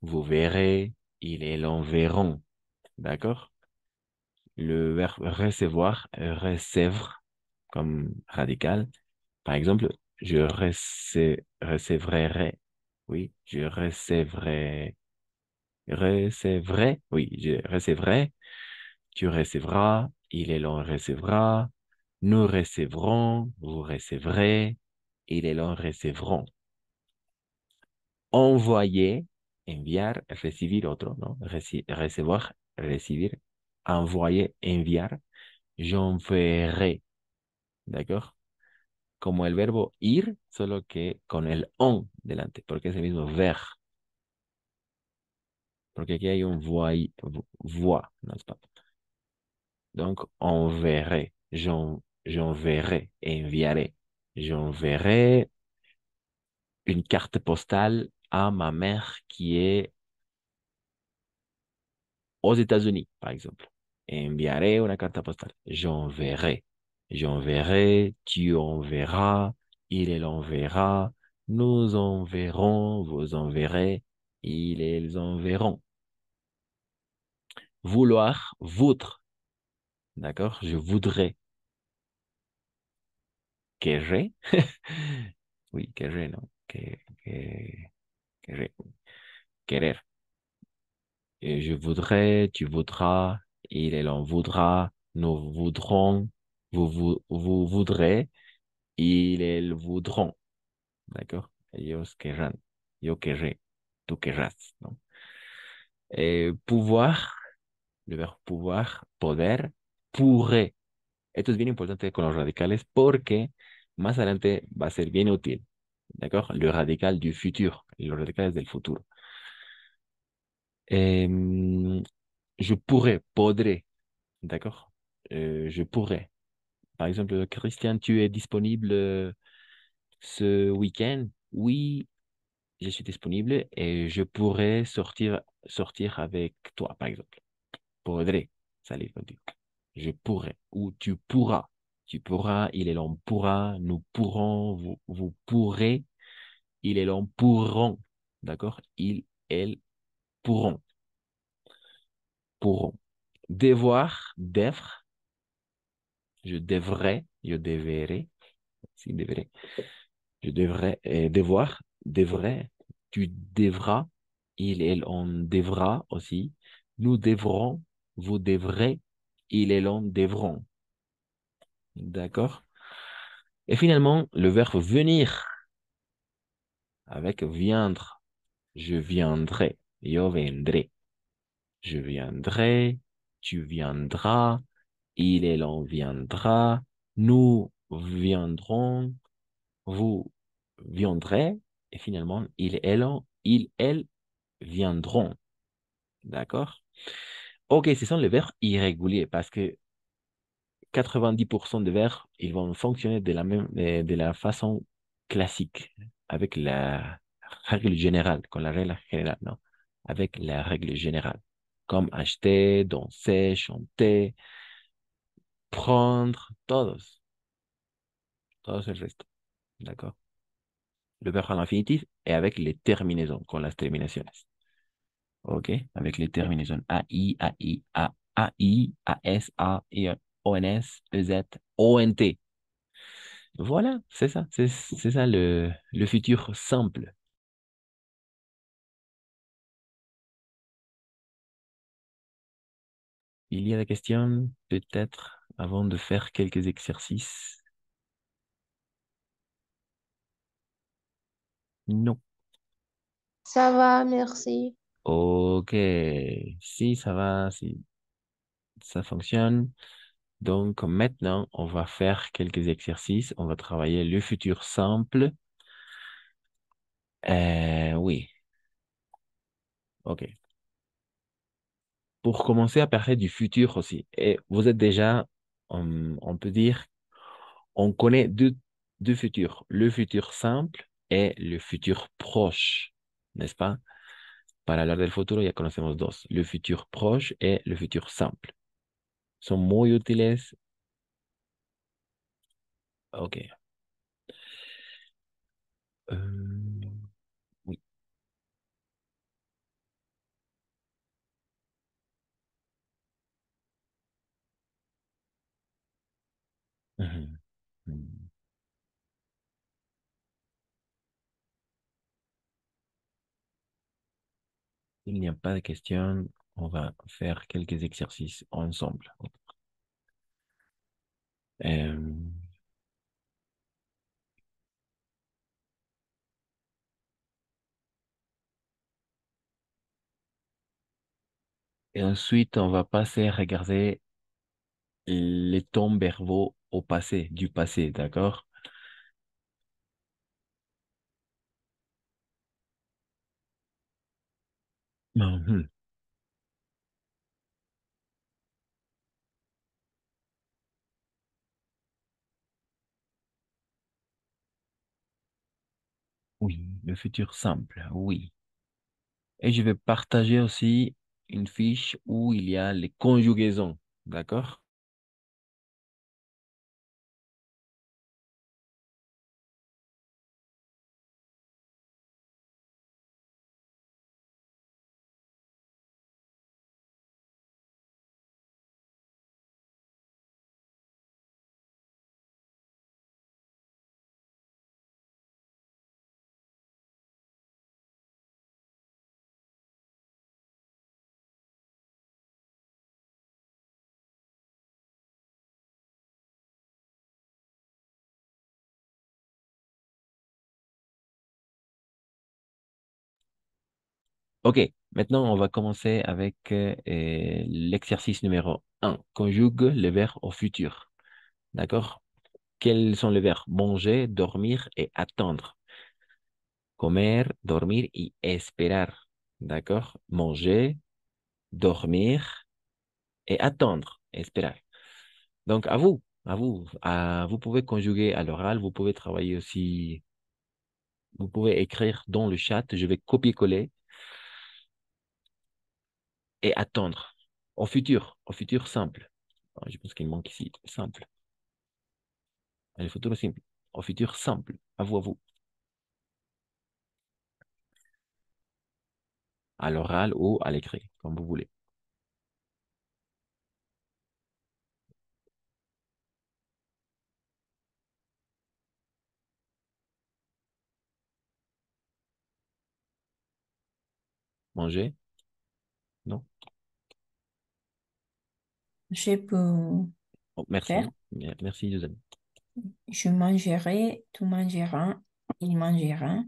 vous verrez, il, elle, on verront. D'accord? Le verbe recevoir, recevre, comme radical. Par exemple, je recevrai, oui, je recevrai, recevrai, oui, je recevrai, tu recevras, il et l'on recevra, nous recevrons, vous recevrez, il et l'on recevront. Envoyer, enviar, recibir otro, ¿no? Recevoir, recibir, envoyer, enviar, j'enverrai, ¿d'accord? Como el verbo ir, solo que con el on delante, porque es el mismo ver. Porque aquí hay un voix, n'est-ce pas? Donc, enverrai, j'enverrai, enviaré. J'enverrai une carte postale à ma mère qui est aux États-Unis, par exemple. Enviaré una carta postal. J'enverrai. J'enverrai, tu enverras, il, elle enverra, nous enverrons, vous enverrez, ils, elles enverront. Vouloir, voudre. D'accord? Je voudrais. Querré. Oui, querré, non? Querré. Querer. Et je voudrais, tu voudras, il, elle en voudra, nous voudrons, vous voudrez, ils, elles voudront. D'accord? Ellos querrán, yo querré, tú querrás, ¿no? Pouvoir, le verbo pouvoir, poder, pourrait. Esto es bien importante con los radicales porque más adelante va a ser bien útil. D'accord? Le radical du futur, los radicales del futuro. Je pourrais, podré, d'accord? Je pourrais. Par exemple, Christian, tu es disponible ce week-end? Oui, je suis disponible et je pourrais sortir avec toi, par exemple. Podré salir contigo. Je pourrais ou tu pourras. Tu pourras, il et l'on pourra, nous pourrons, vous pourrez, il et l'on pourront. D'accord? Il, elles pourront. Pourront. Devoir, devre, je devrais, je devrais, si devrais, je devrais, devoir, devrait, tu devras, il, elle, on devra aussi, nous devrons, vous devrez, il et l'on devront. D'accord? Et finalement, le verbe venir avec viendre. Je viendrai, yo vendré. Je viendrai, tu viendras, il et l'on viendra, nous viendrons, vous viendrez, et finalement, il, elles viendront. D'accord? Ok, ce sont les verbes irréguliers parce que 90% des verbes, ils vont fonctionner de la façon classique, avec la règle générale, con la règle générale, non, avec la règle générale, comme acheter, danser, chanter, prendre, todos el resto, d'accord? Le verbe à l'infinitif est avec les terminaisons, con las terminaciones, ok? Avec les terminaisons AI, AI, A, AI, AS, A, I, ONS, EZ, ONT. Voilà, c'est ça le futur simple. Il y a des questions, peut-être, avant de faire quelques exercices? Non. Ça va, merci. Ok, si ça va, si ça fonctionne. Donc maintenant, on va faire quelques exercices. On va travailler le futur simple. Oui, ok. Pour commencer à parler du futur aussi. Et vous êtes déjà, on peut dire, on connaît deux futurs, le futur simple et le futur proche, n'est-ce pas? Para hablar del futuro ya conocemos dos, le futur proche et le futur simple. Son muy útiles. Ok. Oui. Mhm. Mhm. Il n'y a pas de questions. On va faire quelques exercices ensemble. Euh, et ensuite, on va passer à regarder les temps verbaux au passé, du passé, d'accord? Mhm. Oui, le futur simple, oui. Et je vais partager aussi une fiche où il y a les conjugaisons, d'accord? Ok, maintenant on va commencer avec l'exercice numéro un. Conjugue les verbes au futur, d'accord? Quels sont les verbes? Manger, dormir et attendre. Comer, dormir y esperar, d'accord? Manger, dormir et attendre, esperar. Donc, à vous. Vous pouvez conjuguer à l'oral, vous pouvez travailler aussi Vous pouvez écrire dans le chat. Je vais copier-coller et attendre. Au futur simple. Je pense qu'il manque ici. Simple. Le futur simple. Au futur simple. À vous, à vous. À l'oral ou à l'écrit, comme vous voulez. Manger? Non? Je peux Oh, faire. merci. Merci, Suzanne. Je mangerai, tu mangeras, il mangera,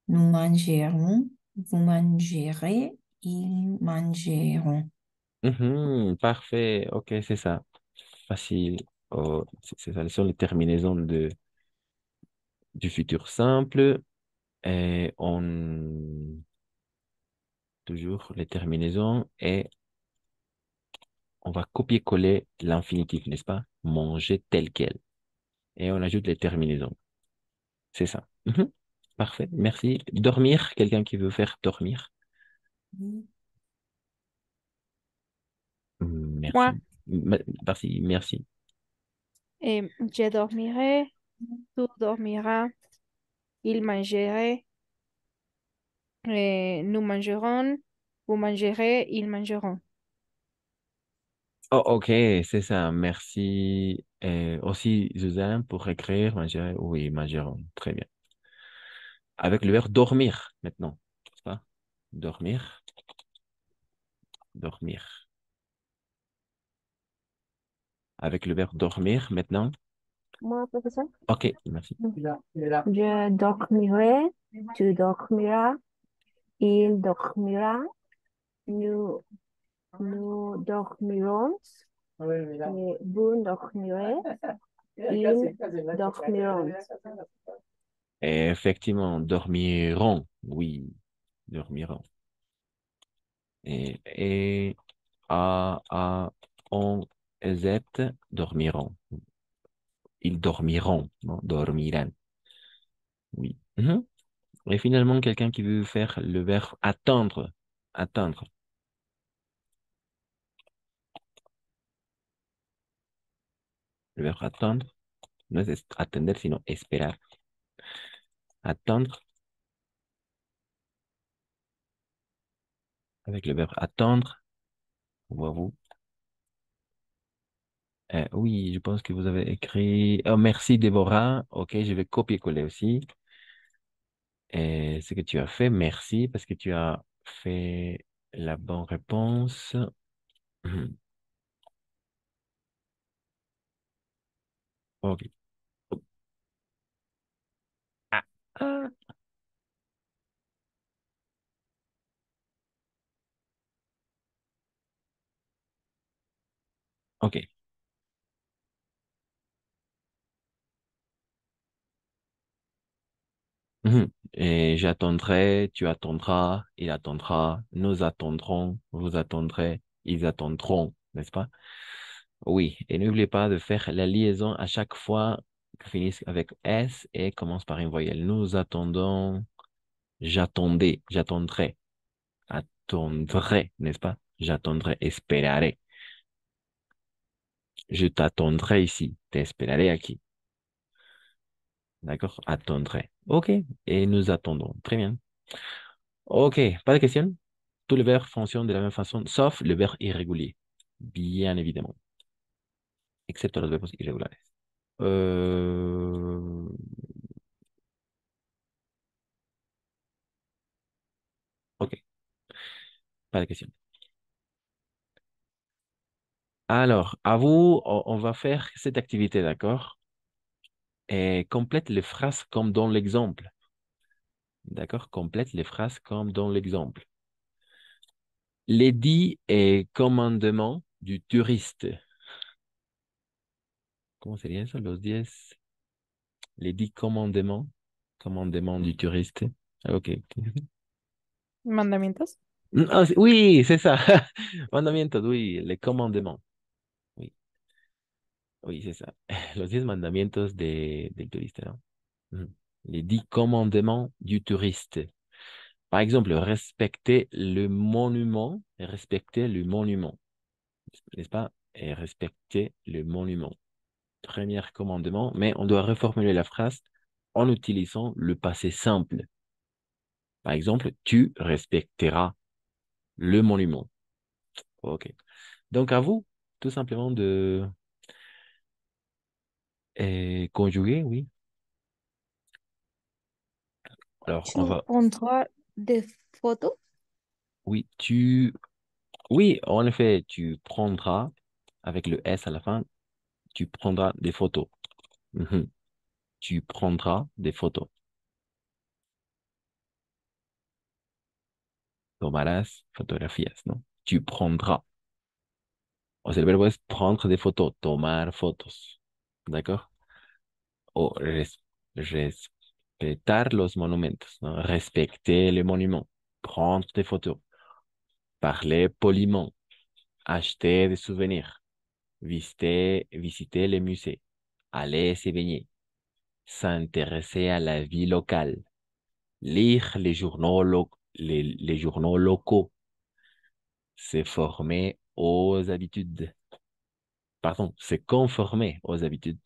nous mangerons, vous mangerez, ils mangeront. Parfait. OK, c'est ça. Facile. Oh, c'est ça. Ce sont les terminaisons du futur simple. Et toujours les terminaisons. Et on va copier-coller l'infinitif, n'est-ce pas? Manger tel quel. Et on ajoute les terminaisons. C'est ça. Parfait. Merci. Dormir. Quelqu'un qui veut faire dormir? Moi, Merci. Merci. Merci. je dormirai, tu dormiras, il mangerait, nous mangerons, vous mangerez, ils mangeront. Oh, OK, c'est ça. Merci. Aussi, Suzanne, pour écrire, manger. Oui, mangeront. Très bien. Avec le verbe dormir, maintenant. C'est ça? Dormir. Dormir. Avec le verbe dormir, maintenant. Moi, professeur? OK, merci. Je dormirai, tu dormiras, il dormira, nous, nous dormirons, et vous dormirez, ils dormiront. Effectivement, dormiront. Oui, dormiront. A, on, Z, dormiront. Ils dormiront, non, dormiront. Oui. Et finalement, quelqu'un qui veut faire le verbe attendre. Attendre. Le verbe attendre. No es atender, sino esperar. Attendre. Avec le verbe attendre. Vous. Oui, je pense que vous avez écrit. Oh, merci, Déborah. OK, je vais copier-coller aussi. Et ce que tu as fait, merci, parce que tu as fait la bonne réponse. OK. Ah. Ah. OK. Et j'attendrai, tu attendras, il attendra, nous attendrons, vous attendrez, ils attendront, n'est-ce pas? Oui, et n'oubliez pas de faire la liaison à chaque fois que finisse avec S et commence par une voyelle. Nous attendons, j'attendais, j'attendrai, attendrai, n'est-ce pas? J'attendrai, esperaré. Je t'attendrai ici, t'espérerai aquí. D'accord? Attendrai. OK, et nous attendons. Très bien. OK, pas de questions? Tous les verbes fonctionnent de la même façon, sauf le verbe irrégulier, bien évidemment, excepto los verbos irregulares. Euh, Ok, pas de question. Alors, à vous, on va faire cette activité, d'accord? Et complète les phrases comme dans l'exemple. D'accord? Complète les phrases comme dans l'exemple. Les 10 commandements du touriste. ¿Cómo sería eso? Les 10 commandements du touriste. Ok. ¿Mandamientos? Ah, oui, c'est ça. Mandamientos, oui, les commandements. Oui, oui, c'est ça. Los 10 mandamientos del turista, ¿no? Ujú. Les 10 commandements du touriste. Par exemple, respecter le monument, n'est-ce pas? Et respecter le monument. Premier commandement, mais on doit reformuler la phrase en utilisant le passé simple. Par exemple, tu respecteras le monument. OK. Donc, à vous, tout simplement de conjuguer, oui. Alors, Tu on va, prendras des photos? oui, oui, en effet, tu prendras, avec le S à la fin, tu prendras des photos. Mhm. Tu prendras des photos. Tomarás fotografías, ¿no? Tu prendras. O sea, el verbo es prendre des photos, tomar fotos. ¿D'accord? O respetar los monumentos, ¿no? Respecter les monuments. Prendre des photos. Parler poliment. Acheter des souvenirs. Visiter les musées. Aller se baigner. S'intéresser à la vie locale. Lire les journaux locaux. Se former aux habitudes. Pardon, se conformer aux habitudes.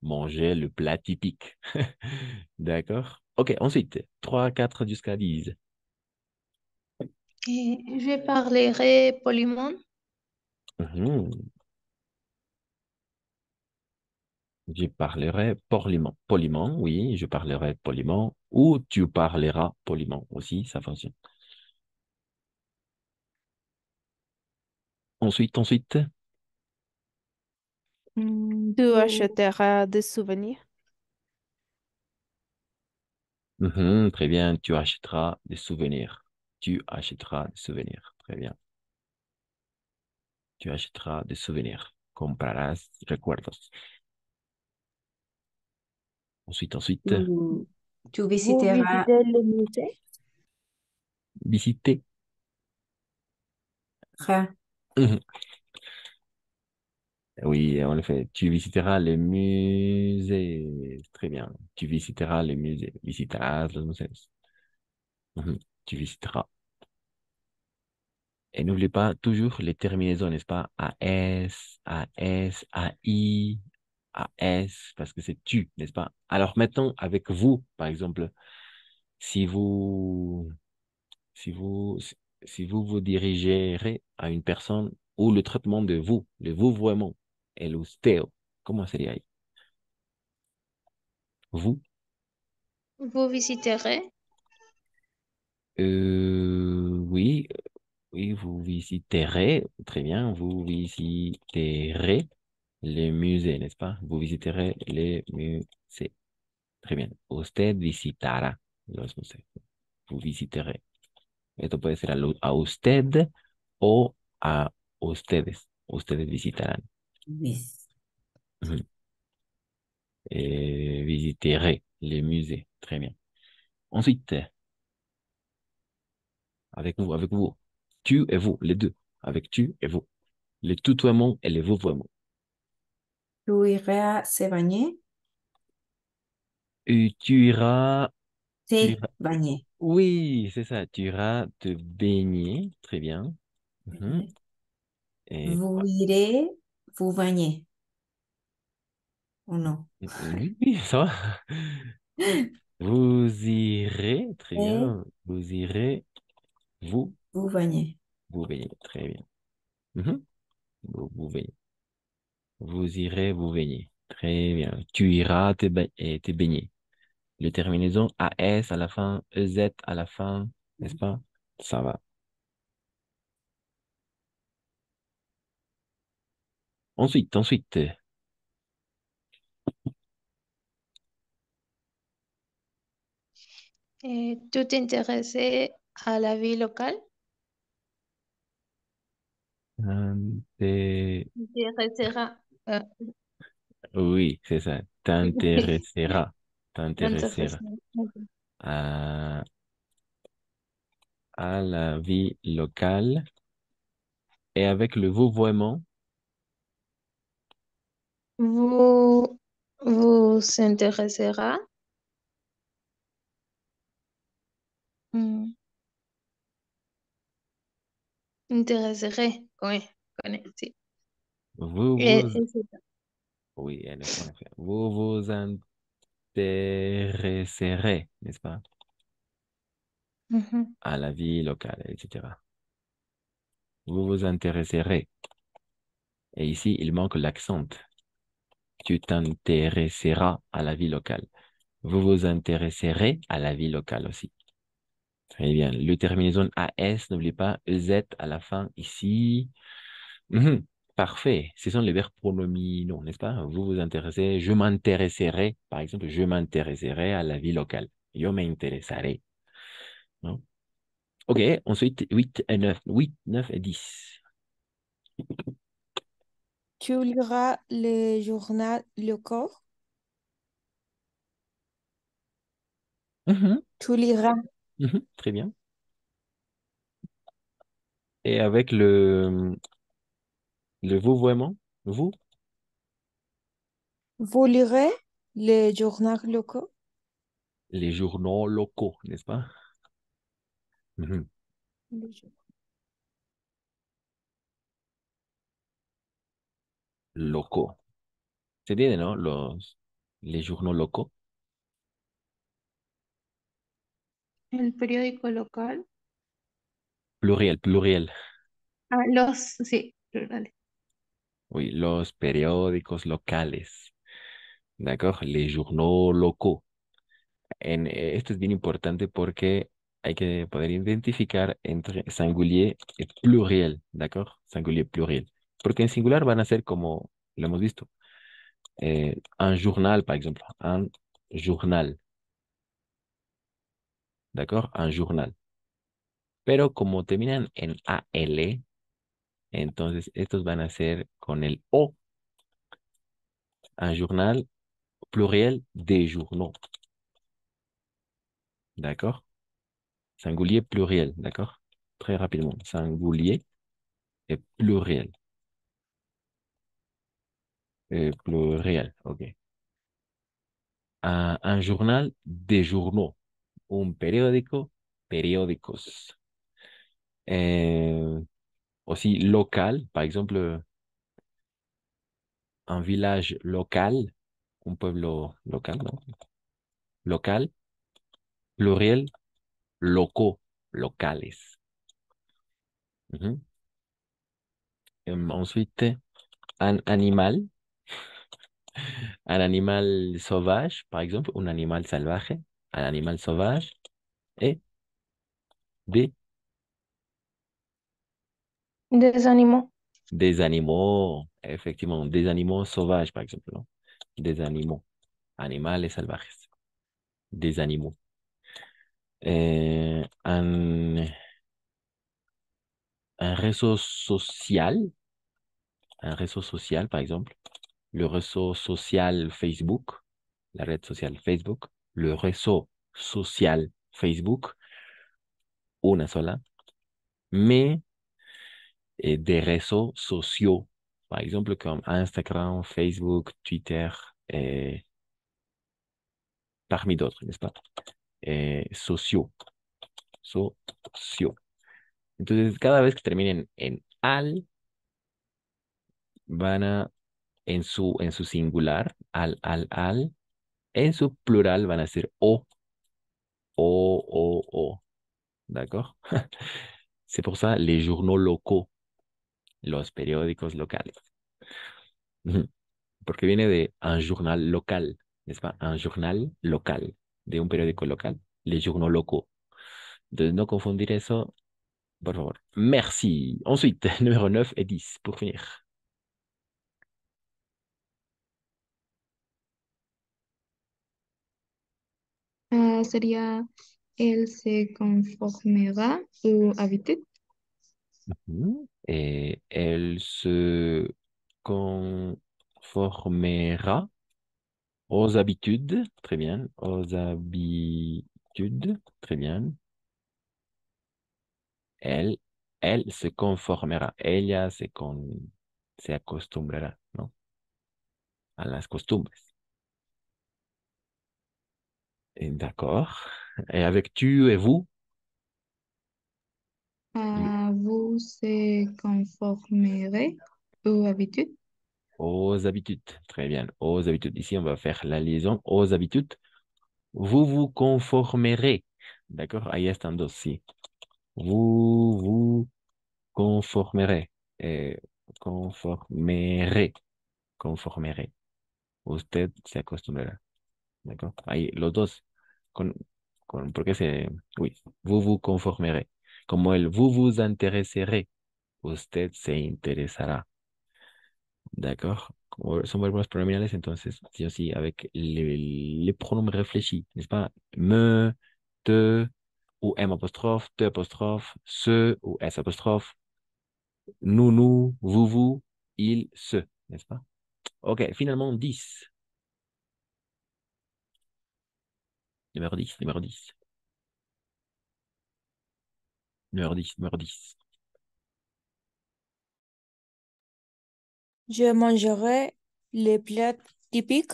Manger le plat typique. D'accord? Ok, ensuite, 3, 4 jusqu'à 10. Je parlerai poliment. Mhm. Je parlerai poliment. Poliment, oui, je parlerai poliment. Ou tu parleras poliment aussi, ça fonctionne. Ensuite. Tu achèteras des souvenirs. Très bien, tu achèteras des souvenirs. Tu achèteras des souvenirs. Très bien. Tu achèteras des souvenirs. Comprarás recuerdos. Ensuite. Tu Vous visiteras. visitez le musée? Visiter. Ra. Mhm. Oui, en effet, tu visiteras les musées. Très bien. Tu visiteras les musées. Visitarás los museos. Tu visiteras. Et n'oublie pas toujours les terminaisons, n'est-ce pas? AS, AS, AI, AS, parce que c'est tu, n'est-ce pas? Alors maintenant, avec vous, par exemple, si vous, si vous, si vous vous dirigerez à une personne ou le traitement de vous, le vouvoiement, el usteo, comment sería ahí? Vous, Vous visiterez. oui, oui, vous visiterez, très bien, vous visiterez les musées, n'est-ce pas? Vous visiterez les musées. Très bien. Usted visitará los museos. Vous visiterez. Esto puede ser a usted o a ustedes. Ustedes visitarán. Vis. Ujú. Visiterez les musées. Très bien. Ensuite, avec vous. Tu et vous, les deux. Avec tu et vous. Les tutoiements et les vouvoiements. Tu iras se bañer. Et tu iras. Tu Se iras. bañer. Oui, c'est ça. Tu iras te baigner. Très bien. Mhm. Et Vous irez vous bañer. ¿O no? oui, oui, ça va. Vous irez, très Et bien. Vous irez, vous, vous bañer. vous baigner, très bien. Mhm. Vous baigner. Vous irez, vous baigner. Très bien. Tu iras te baigner. Les terminaisons AS à la fin, EZ à la fin, n'est-ce pas? Ça va. Ensuite. Tu t'intéresses à la vie locale. T'es- T'intéresseras. Oui, c'est ça. T'intéressera. T'intéressera T'intéresseras. à, à la vie locale. Et avec le vouvoiement, Vous vous intéressera Mm, Interesaré. Sí. Vous vous... Es eso. Oui, en effet. Vous vous intéresserez, n'est-ce pas, Ujú. à la vie locale, etc. Vous vous intéresserez. Et ici, il manque l'accent. Tu t'intéresseras à la vie locale. Vous vous intéresserez à la vie locale aussi. Très bien. Le terminaison AS, n'oublie pas EZ à la fin ici. Mhm. Parfait. Ce sont les verbes pronominaux, n'est-ce pas? Vous vous intéressez, je m'intéresserai, par exemple, je m'intéresserai à la vie locale. Yo me interesaré. Non? OK. Ensuite, 8 et 9. 8, 9 et 10. Tu liras le journal Le Corps. Mhm. Tu liras. Mhm. Très bien. Et avec le vouvoiement, vous, Vous lirez le journal Le Corps. les journaux locaux, n'est-ce pas? Mhm. Le jour- Locaux. C'est bien, non? Les journaux locaux. El periódico local. Pluriel, pluriel. Ah, sí, plurales. Oui, los periódicos locales. D'accord? Les journaux locaux. Esto es bien importante porque hay que poder identificar entre singulier y pluriel. ¿D'accord? Singulier, pluriel. Porque en singular van a ser como lo hemos visto. Un journal, par ejemplo. Un journal. ¿D'accord? Un journal. Pero como terminan en AL, entonces estos van a ser con el O. Un journal pluriel des journaux. D'accord? Singulier, pluriel. D'accord? Très rapidement. Singulier et pluriel. Pluriel. OK. Un journal des journaux. Un periódico, periódicos. Aussi local, par exemple, un village local, un pueblo local, ¿no? Local, pluriel, loco, locales. Mhm. Ensuite, un animal sauvage, par exemple, un animal salvaje, un animal sauvage, et des, Desanimó. des animaux, effectivement, des animaux sauvages, par exemple, ¿no? Des animaux, animales salvajes, des animaux. Eh, un, un réseau social, par exemple, le réseau social Facebook, la red sociale Facebook, le réseau social Facebook, una sola, mais des réseaux sociaux, par exemple comme Instagram, Facebook, Twitter, et parmi d'autres, n'est-ce pas? Sociaux, sociaux. Entonces, cada vez que terminen en al, van a, en su singular, al, en su plural van a ser o, ¿d'accord? C'est pour ça les journaux locaux, los periódicos locales. Ujú. Porque viene de un journal local, n'est-ce pas? Un journal local, de un periódico local, les journaux locaux. De no confundir eso, por favor. Merci. Ensuite, numéro 9 et 10, pour finir. Sería él se conformará ou habitude. Mhm. Et elle se conformera aux habitudes, très bien, aux habitudes, très bien. Elle, elle se conformera, ella se acostumbrará, ¿no? A las costumbres. D'accord. Et avec tu et vous? Vous se conformerez aux habitudes. Aux habitudes. Très bien. Aux habitudes. Ici, on va faire la liaison aux habitudes. Vous vous conformerez. D'accord? Ahí están dos, sí. Vous vous conformerez. Eh, conformerez. Conformerez. Usted se acostumbrará. ¿D'accord? Ahí, los dos. Con, porque se... Oui. Vous vous conformerez. Como el vous vous intéresserez. Usted se interesará. D'accord? Son verbos pronominales, entonces, sí o sí, avec les pronoms réfléchis, n'est-ce pas? Me, te, ou M apostrophe, te apostrophe, ce ou S apostrophe, nous, vous, il, ce, n'est-ce pas? Ok, finalement, 10. Numéro 10, numéro 10. Numéro 10, numéro 10. Je mangerai les plats typiques.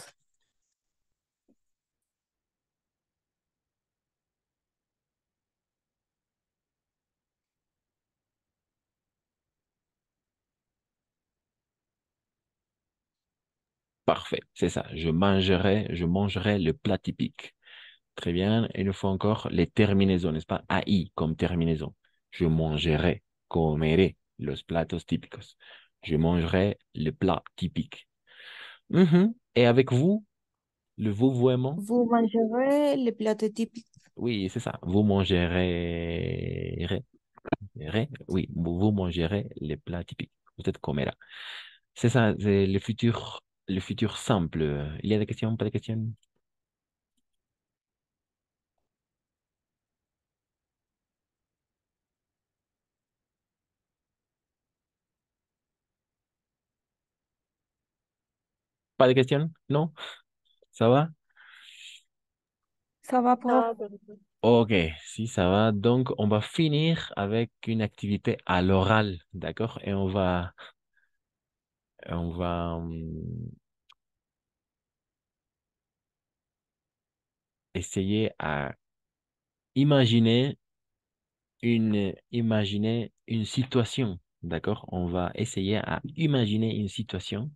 Parfait, c'est ça. Je mangerai le plat typique. Très bien. Et une fois encore, les terminaisons, n'est-ce pas? AI comme terminaison. Je mangerai, comeré, los platos típicos. Je mangerai le plat typique. Mhm. Et avec vous, le vouvoiement? Vous mangerez les plats typiques. Oui, c'est ça. Vous mangerez... Oui, vous mangerez les plats typiques. Vous êtes comerá. C'est ça, c'est le futur simple. Il y a des questions, pas de questions? Pas de questions? Non? Ça va? Ça va, prof? Ok, si ça va. Donc, on va finir avec une activité à l'oral, d'accord? Et on va essayer à imaginer imaginer une situation, d'accord? On va essayer à imaginer une situation.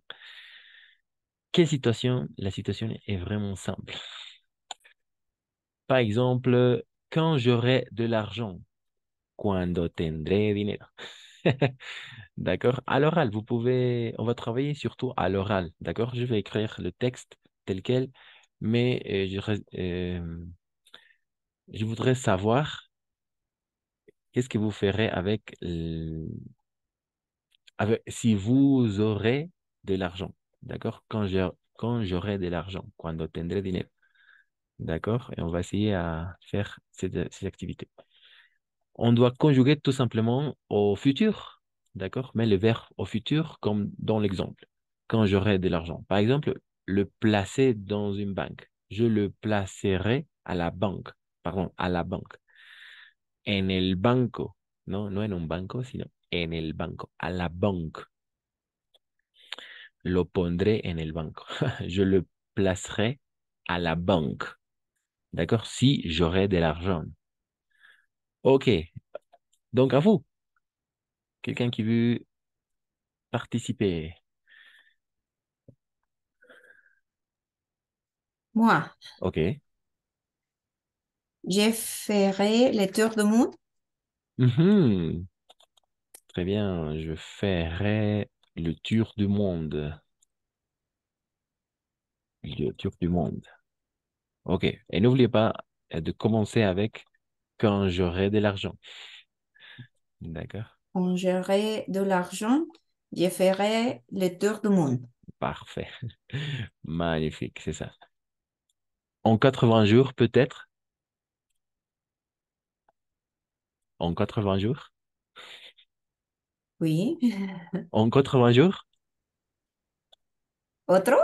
Quelle situation? La situation est vraiment simple. Par exemple, quand j'aurai de l'argent, cuando tendré dinero. D'accord? À l'oral, on va travailler surtout à l'oral. D'accord? Je vais écrire le texte tel quel, mais je voudrais savoir qu'est-ce que vous ferez si vous aurez de l'argent. D'accord? Quand j'aurai de l'argent, cuando tendré dinero. D'accord? Et on va essayer à faire ces activités. On doit conjuguer tout simplement au futur, d'accord? Mais le verbe au futur comme dans l'exemple. Quand j'aurai de l'argent. Par exemple, le placer dans une banque. Je le placerai à la banque. Pardon, à la banque. En el banco. No, no en un banco, sino en el banco. À la banque. Lo pondré en el banco. Je le placerai à la banque. D'accord? Si j'aurai de l'argent. OK. Donc, à vous. Quelqu'un qui veut participer. Moi, OK. je ferai le tour du monde. Mhm. Très bien. Je ferai le tour du monde. Le tour du monde. OK. Et n'oubliez pas de commencer avec quand j'aurai de l'argent. D'accord? Quand j'aurai de l'argent, je ferai le tour du monde. Parfait. Magnifique, c'est ça. En 80 jours, peut-être? En 80 jours? Oui. En 80 jours? Otro?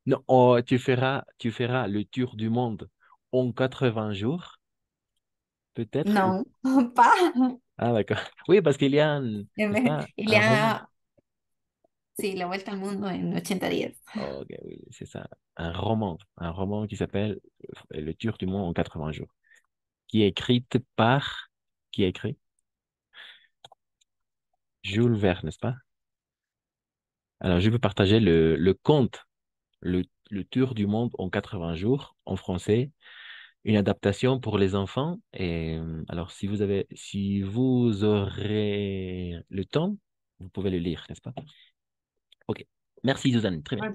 Non, tu feras le tour du monde en 80 jours, peut-être? Non, pas. Ah, d'accord. Oui, parce qu'il y a n'est-ce pas, Il y un roman. a, sí, la vuelta al mundo en 80 días. Ok, oui, c'est ça. Un roman qui s'appelle Le Tour du monde en 80 jours, qui est écrite par... Qui a écrit? Jules Verne, n'est-ce pas? Alors, je peux partager le conte, le tour du monde en 80 jours en français, une adaptation pour les enfants. Et alors, si vous aurez le temps, vous pouvez le lire, n'est-ce pas? OK. Merci, Suzanne. Très bien.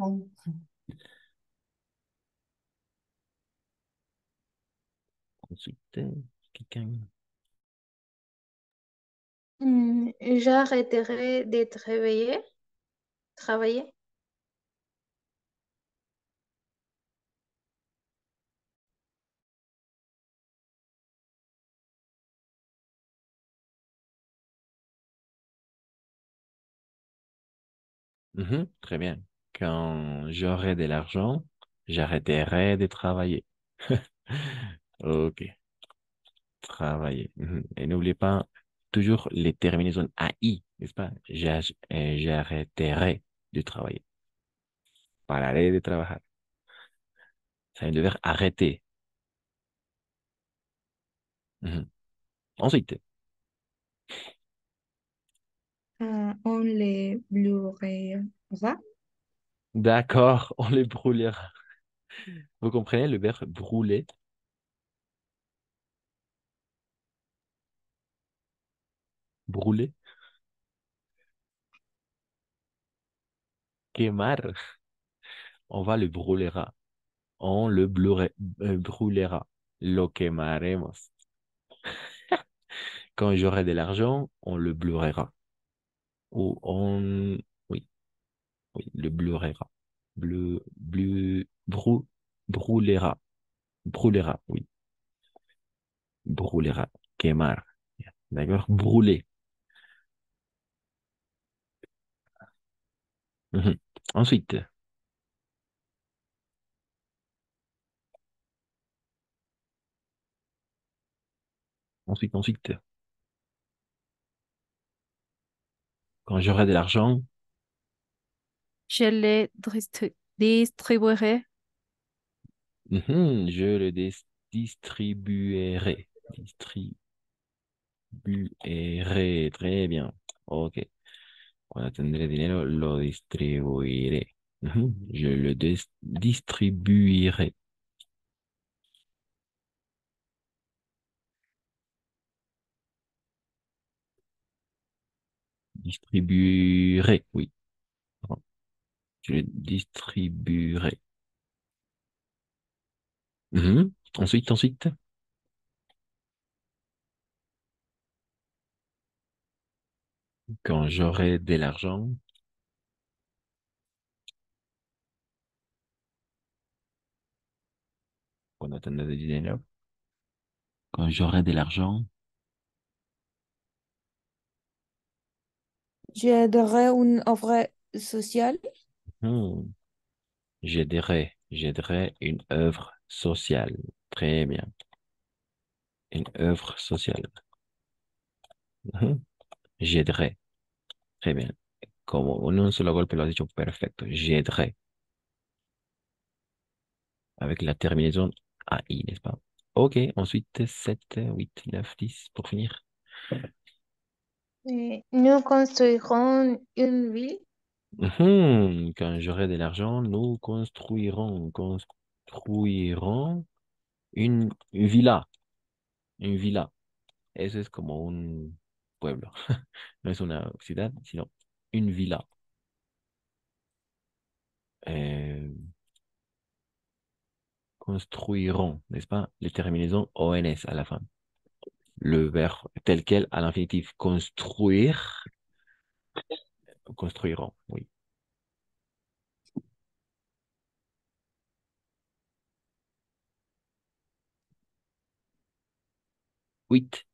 Ensuite, quelqu'un. J'arrêterai de travailler. Très bien. Quand j'aurai de l'argent, j'arrêterai de travailler. OK. Travailler. Et n'oubliez pas toujours les terminaisons AI, n'est-ce pas? J'arrêterai de travailler. Pararé de trabajar. Ça vient de verbe arrêter. Ensuite, On les brûlera. d'accord, on les brûlera. Vous comprenez le verbe brûler? Brûler? Quemar. On va le brûlera. On le brûlera. Lo quemaremos. Quand j'aurai de l'argent, on le brûlera. Ou on... Oui, oui, le brûlera. Brûlera. Brûlera, oui. Brûlera. Quemar. D'accord? Brûler. Mhm. Ensuite, ensuite. Quand j'aurai de l'argent, Je les distribuerai. je le distribuerai. Distribuerai. Très bien. Ok. Cuando tendré dinero, lo distribuiré. Je le distribuirai. Distribuerai, oui. Pardon. Je le distribuerai. Ensuite. Quand j'aurai de l'argent, cuando tendré dinero, quand j'aurai de l'argent, J'aiderai une œuvre sociale. hmm, j'aiderai une œuvre sociale. Très bien. Une œuvre sociale. Mhm. J'aiderai. Très bien. Como en un solo golpe lo has dicho perfecto. J'aiderai. Avec la terminaison AI, n'est-ce pas? Ok, ensuite 7, 8, 9, 10 pour finir. Nous construirons une ville. Quand j'aurai de l'argent, nous construirons une villa. Une villa. Eso es como un pueblo. No es una ciudad, sino une villa. Euh, construiront, n'est-ce pas? Les terminaisons ONS à la fin. Le verbe tel quel à l'infinitif. Construire, construiront, oui. 8,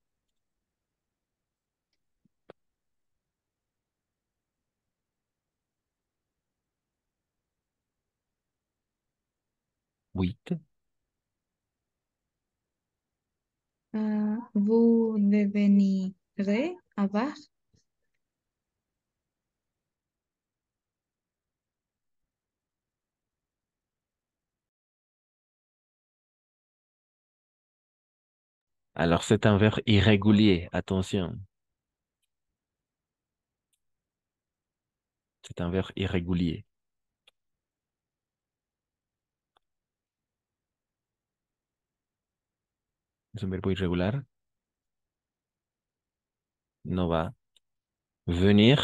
8. Vous devenirez avare. Alors, c'est un verbe irrégulier, attention. C'est un verbe irrégulier. Es un verbo irregular. No va. Venir.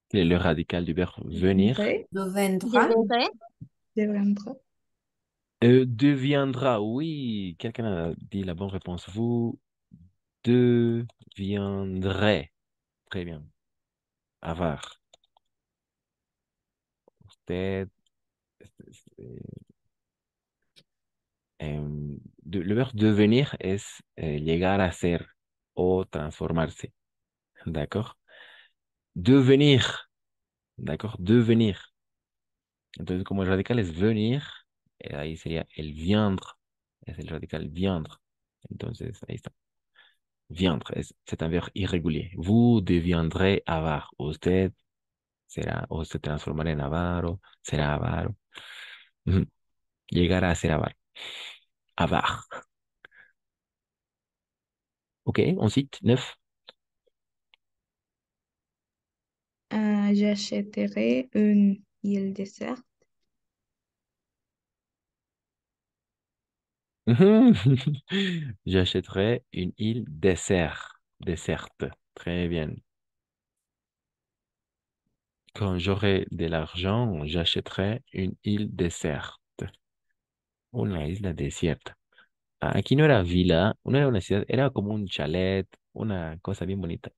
Quel est le radical du verbe venir? Deviendra. Deviendra. Deviendra, oui. Quelqu'un a dit la bonne réponse. Vous deviendrez. Très bien. Avoir. Usted. Le verbe devenir es llegar a ser o transformarse. D'accord? Devenir. D'accord? Devenir. Entonces, como el radical es venir, ahí sería el viandre. Es el radical viandre. Entonces, ahí está. Viandre, c'est un verbe irrégulier. Vous deviendrez avare. Usted será, o se transformará en avaro, será avaro. Ujú. Llegará a ser avaro. Avare. Ok, ensuite, 9. J'achèterai une île déserte. J'achèterai une île desserte. Très bien. Quand j'aurai de l'argent, j'achèterai une île déserte. Una isla desierta. Aquí no era villa, no era una ciudad, era como un chalet, una cosa bien bonita.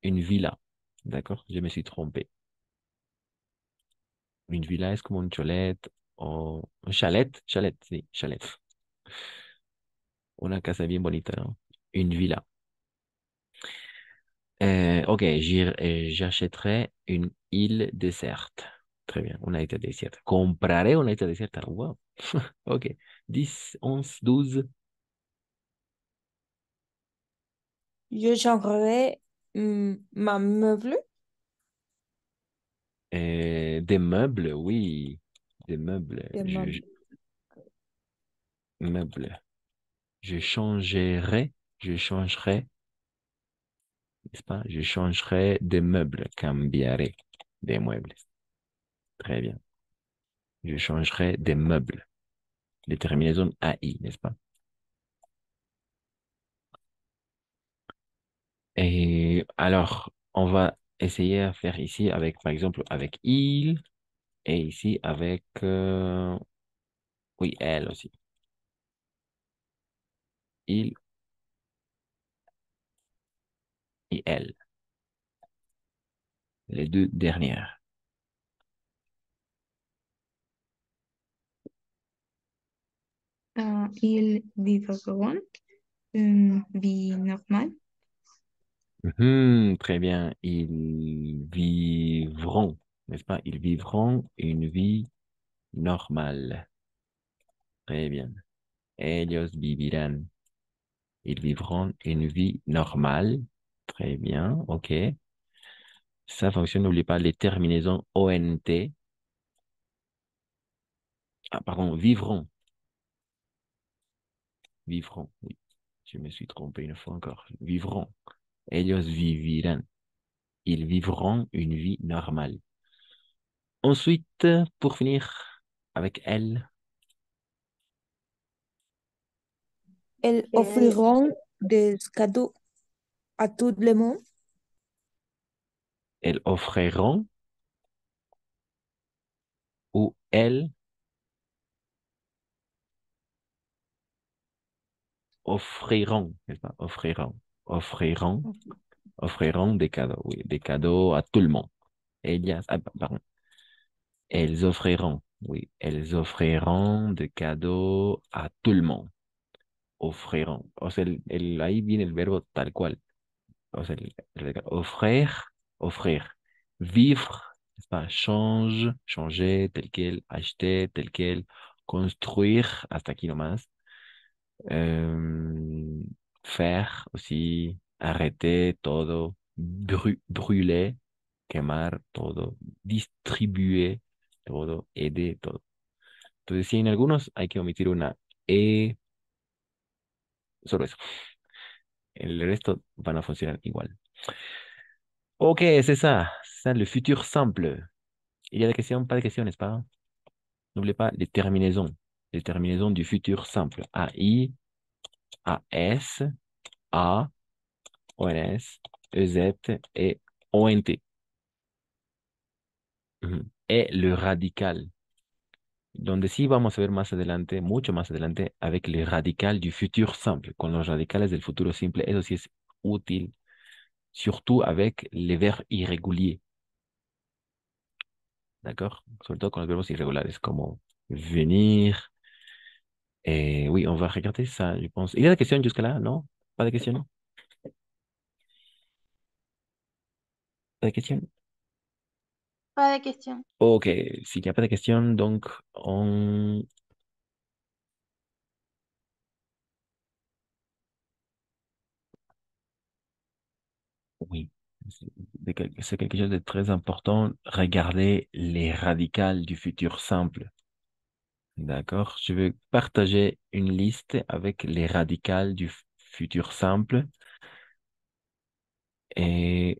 Une villa. D'accord? Je me suis trompé. Une villa es como un chalet o un chalet, sí, chalet. Una casa bien bonita, ¿no? Une villa. Ok, j'achèterai une île déserte. Très bien, una isla desierta. Compraré una isla desierta. Wow. Ok. 10, 11, 12. Je changerai ma meuble. Des meubles, oui. Des meubles. Des meubles. Meubles. Je changerai, n'est-ce pas? Je changerai des meubles. Cambiaré des meubles. Très bien. Je changerai des meubles. Les terminaisons AI, n'est-ce pas? Et alors, on va essayer à faire ici avec, par exemple, avec il et ici avec, oui, elle aussi. Il et elle. Les deux dernières. Ils vivront une vie normale. Très bien. Ils vivront, n'est-ce pas? Ils vivront une vie normale. Très bien. Ellos vivirán. Ils vivront une vie normale. Très bien. OK. Ça fonctionne. N'oublie pas les terminaisons ONT. Ah, pardon, vivront. Vivront, oui. Je me suis trompé une fois encore. Vivront. Ellos vivirán. Ils vivront une vie normale. Ensuite, pour finir avec elle, Elles offriront des cadeaux à tout le monde. elles offriront ou elles offriront, n'est-ce pas? Offriront. Offriront. Offriront des cadeaux, oui, des cadeaux à tout le monde. Elias, pardon. Elles offriront, oui, elles offriront des cadeaux à tout le monde. Offriront. O sea, ahí viene el verbo tal cual. O sea, offrir, offrir. Vivre, n'est-ce pas? Change, changer, tel quel. Acheter, tel quel. Construire, hasta aquí nomás. Euh, faire aussi. Arrêter, todo. Brûler, quemar, todo. Distribuer, todo. Aider, todo. Entonces, sí, en algunos hay que omitir una E, solo eso. El resto van a funcionar igual. Ok, c'est ça. Ça, le futur simple. Il y a des questions, pas de questions, n'est-ce pas? N'oubliez pas les terminaisons. Les terminaisons du futur simple. AI, AS, A, ONS, EZ et ONT. Et le radical, donde sí vamos a ver más adelante, mucho más adelante, avec le radical du futur simple. Con los radicales del futuro simple, eso sí es útil, surtout avec les verbes irréguliers. D'accord? Sobre todo con los verbos irregulares, como venir. Oui, on va regarder ça, je pense. Il y a des questions jusqu'à là, non? Pas de questions? Pas de questions? Pas de question. Ok, s'il n'y a pas de questions, donc on... Oui, c'est quelque chose de très important. Regardez les radicales du futur simple. D'accord? Je vais partager une liste avec les radicales du futur simple. Et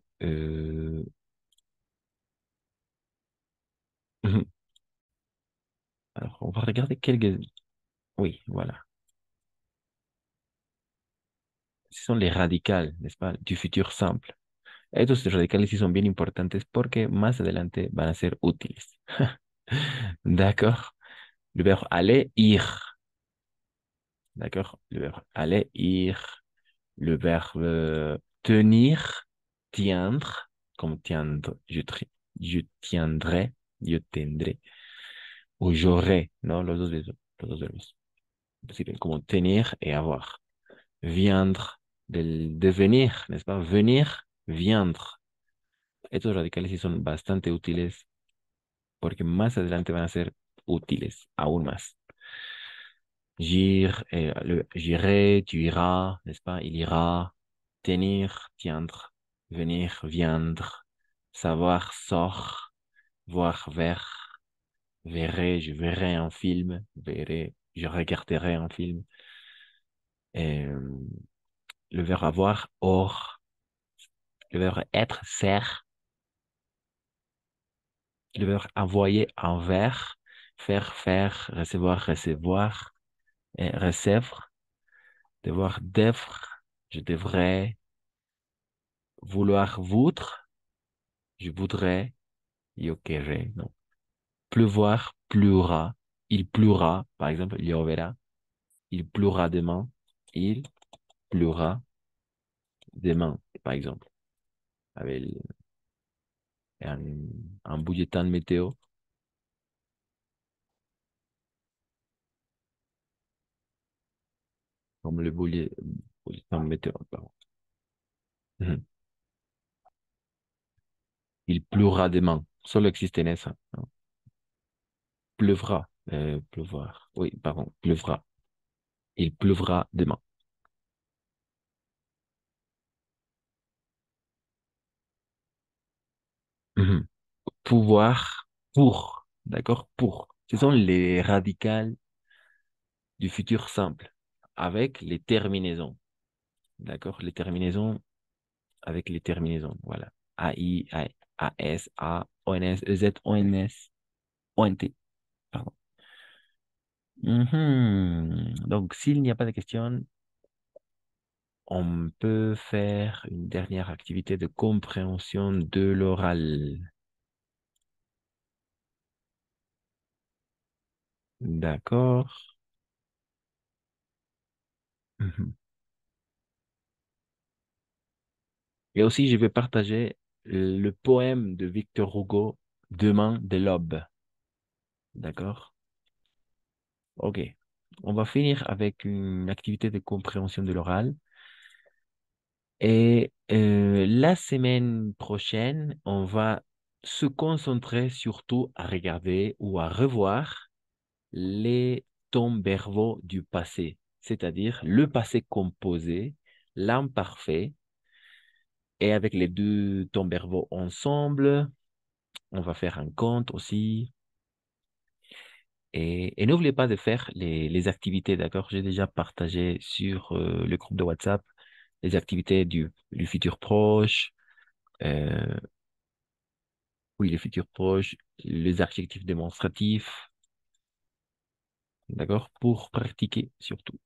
alors, on va regarder quelques... Oui, voilà. Ce sont les radicales, n'est-ce pas, du futur simple. Estos radicales sí son bien importantes porque más adelante van a ser útiles. D'accord? Le verbe aller, ir. D'accord? Le verbe aller, ir. Le verbe tenir, tiendre, comme tiendre, je tiendrai, je tendré. Ou j'aurai, ¿no? Los dos verbos. Sirven como tener et avoir. Viendre, de venir, n'est-ce pas? Venir, viendre. Estos radicales sí son bastante útiles porque más adelante van a ser útiles, aún más. J'irai, tu iras, n'est-ce pas? Il ira. Tenir, tiendre. Venir, viendre. Savoir, sort. Voir, vers. Verrai, je verrai un film. Verrai, je regarderai un film. Le verbe avoir, or. Le verbe être, ser. Le verbe envoyer, envers. Faire, faire. Recevoir, recevoir. Recevre. Devoir, d'être. Je devrais. Vouloir, voudre. Je voudrais. Yo querré. Non. Pleuvoir, pleura. Il pleura. Par exemple, lloverá. Il pleura demain. Il pleura demain, par exemple. Avec un, un bulletin météo. Comme le bulletin météo, pardon. Mhm. Il pleura demain. Solo existe en esa, ¿no? Pleuvra. Pleuvoir. Oui, pardon. Pleuvra. Il pleuvra demain. Mhm. Pouvoir, pour. D'accord? Pour. Ce sont les radicales du futur simple avec les terminaisons. D'accord? Les terminaisons avec les terminaisons. Voilà. AI, AS, A, ONS, EZ, ONS, ONT. Pardon. Donc, s'il n'y a pas de questions, on peut faire une dernière activité de compréhension de l'oral. D'accord. Mhm. Et aussi, je vais partager le poème de Victor Hugo, Demain de l'aube. D'accord? Ok. On va finir avec une activité de compréhension de l'oral. Et la semaine prochaine, on va se concentrer surtout à regarder ou à revoir les temps verbaux du passé, c'est-à-dire le passé composé, l'imparfait, et avec les deux temps verbaux ensemble, on va faire un compte aussi. Et n'oubliez pas de faire les activités, d'accord? J'ai déjà partagé sur le groupe de WhatsApp les activités du futur proche, euh, oui, le futur proche, les adjectifs démonstratifs, d'accord, pour pratiquer surtout.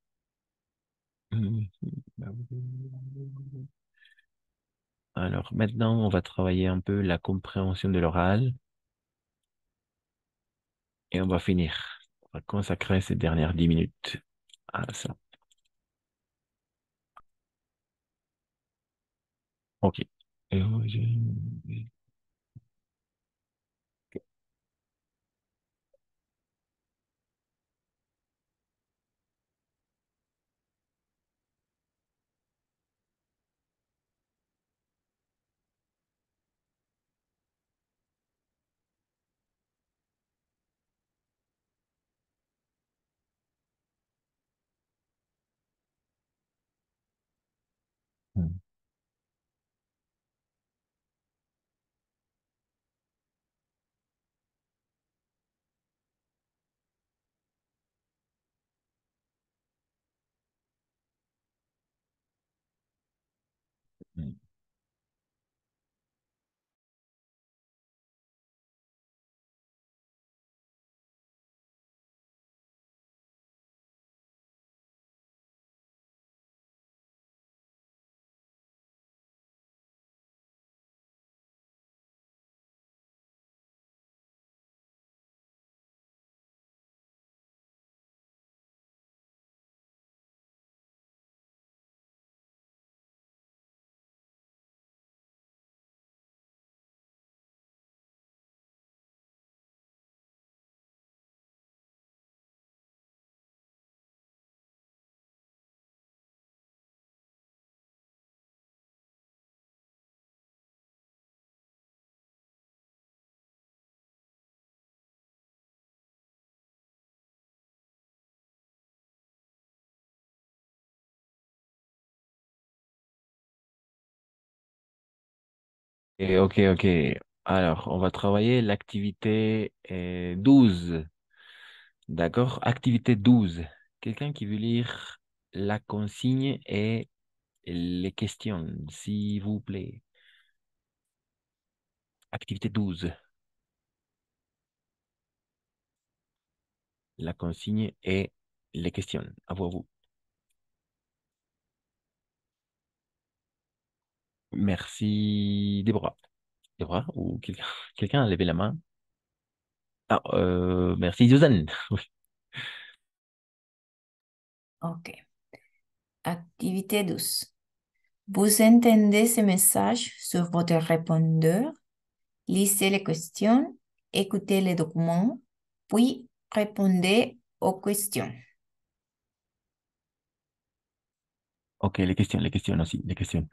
Alors maintenant, on va travailler un peu la compréhension de l'oral et on va finir. On va consacrer ces dernières 10 minutes à ça. Ok. Et ok. Alors, on va travailler l'activité 12. D'accord? Activité 12. Quelqu'un qui veut lire la consigne et les questions, s'il vous plaît. Activité 12. La consigne et les questions. À vous. Merci, Déborah. Déborah ou quelqu'un quelqu'un a levé la main? Ah, merci, Suzanne. Oui. Ok. Activité 12. Vous entendez ce message sur votre répondeur, lisez les questions, écoutez les documents, puis répondez aux questions. Ok, les questions aussi, les questions.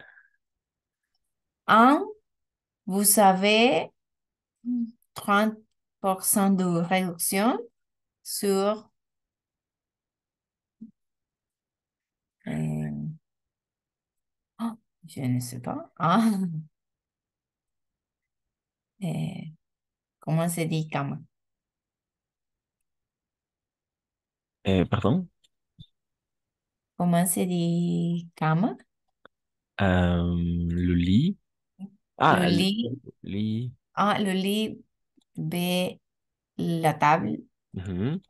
1. Vous avez 30% de réduction sur oh, je ne sais pas. Ah, comment se dit cama? Pardon? Comment se dit cama? Le lit. Le Ah, lit. lit. Ah, le lit. B, la table. Mhm.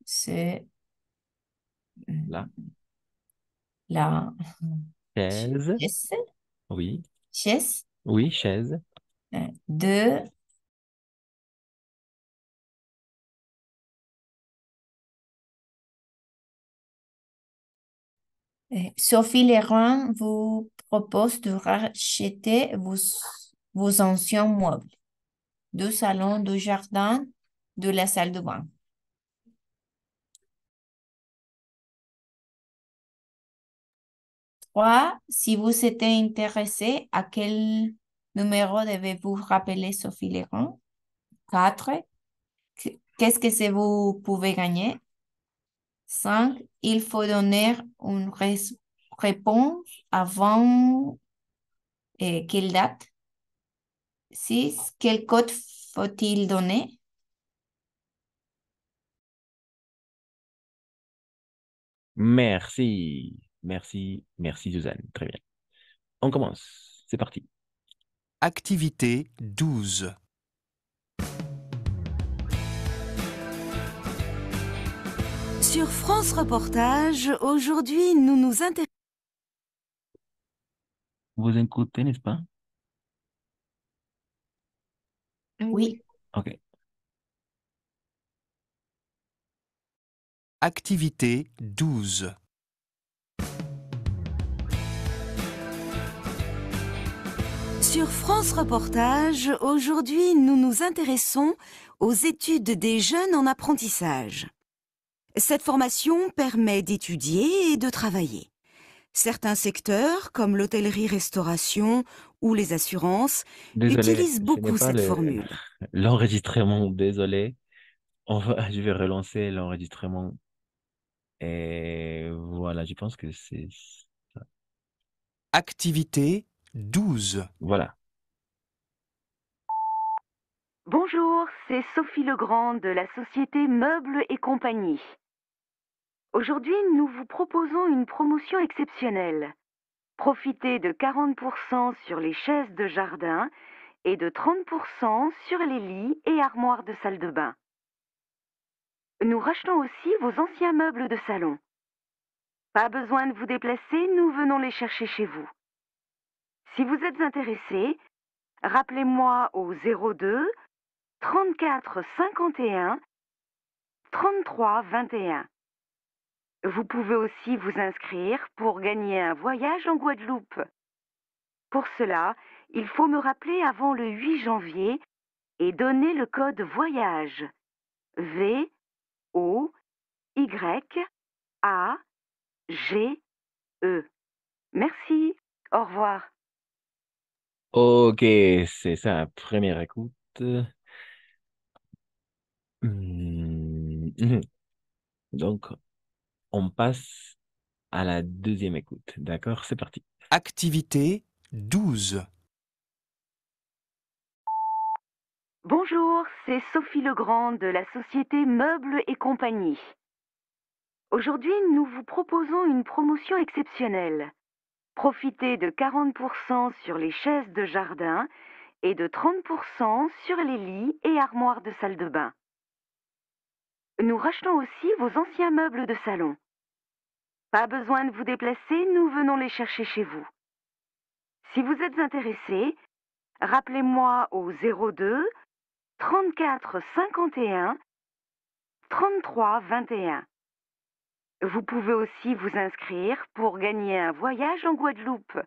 C, Là. la Chaise. chaise. Oui. Chaise. Oui, chaise. 2, Sophie Leroy vous propose de racheter vos anciens meubles, du salon, du jardin, de la salle de bain. 3, si vous êtes intéressé, à quel numéro devez-vous rappeler Sophie Leroy? 4, qu'est-ce que vous pouvez gagner? 5, il faut donner une réponse avant quelle date? 6, quel code faut-il donner? Merci. Merci Suzanne. Très bien. On commence. C'est parti. Activité 12. Sur France Reportage, aujourd'hui, nous nous intéressons. Vous écoutez, n'est-ce pas? Oui. Ok. Activité 12. Sur France Reportage, aujourd'hui, nous nous intéressons aux études des jeunes en apprentissage. Cette formation permet d'étudier et de travailler. Certains secteurs, comme l'hôtellerie-restauration ou les assurances, Désolé, utilisent ce n'est beaucoup pas cette formule. l'enregistrement. Désolé. Je vais relancer l'enregistrement. Et voilà, je pense que c'est ça. Activité 12. Voilà. Bonjour, c'est Sophie Legrand de la société Meubles et Compagnie. Aujourd'hui, nous vous proposons une promotion exceptionnelle. Profitez de 40% sur les chaises de jardin et de 30% sur les lits et armoires de salle de bain. Nous rachetons aussi vos anciens meubles de salon. Pas besoin de vous déplacer, nous venons les chercher chez vous. Si vous êtes intéressé, rappelez-moi au 02 34 51 33 21. Vous pouvez aussi vous inscrire pour gagner un voyage en Guadeloupe. Pour cela, il faut me rappeler avant le 8 janvier et donner le code voyage. VOYAGE. Merci. Au revoir. Ok, c'est ça. Première écoute. Hmm, Donc, on passe à la deuxième écoute. D'accord? C'est parti. Activité 12. Bonjour, c'est Sophie Legrand de la société Meubles et Compagnie. Aujourd'hui, nous vous proposons une promotion exceptionnelle. Profitez de 40% sur les chaises de jardin et de 30% sur les lits et armoires de salle de bain. Nous rachetons aussi vos anciens meubles de salon. Pas besoin de vous déplacer, nous venons les chercher chez vous. Si vous êtes intéressé, rappelez-moi au 02 34 51 33 21. Vous pouvez aussi vous inscrire pour gagner un voyage en Guadeloupe.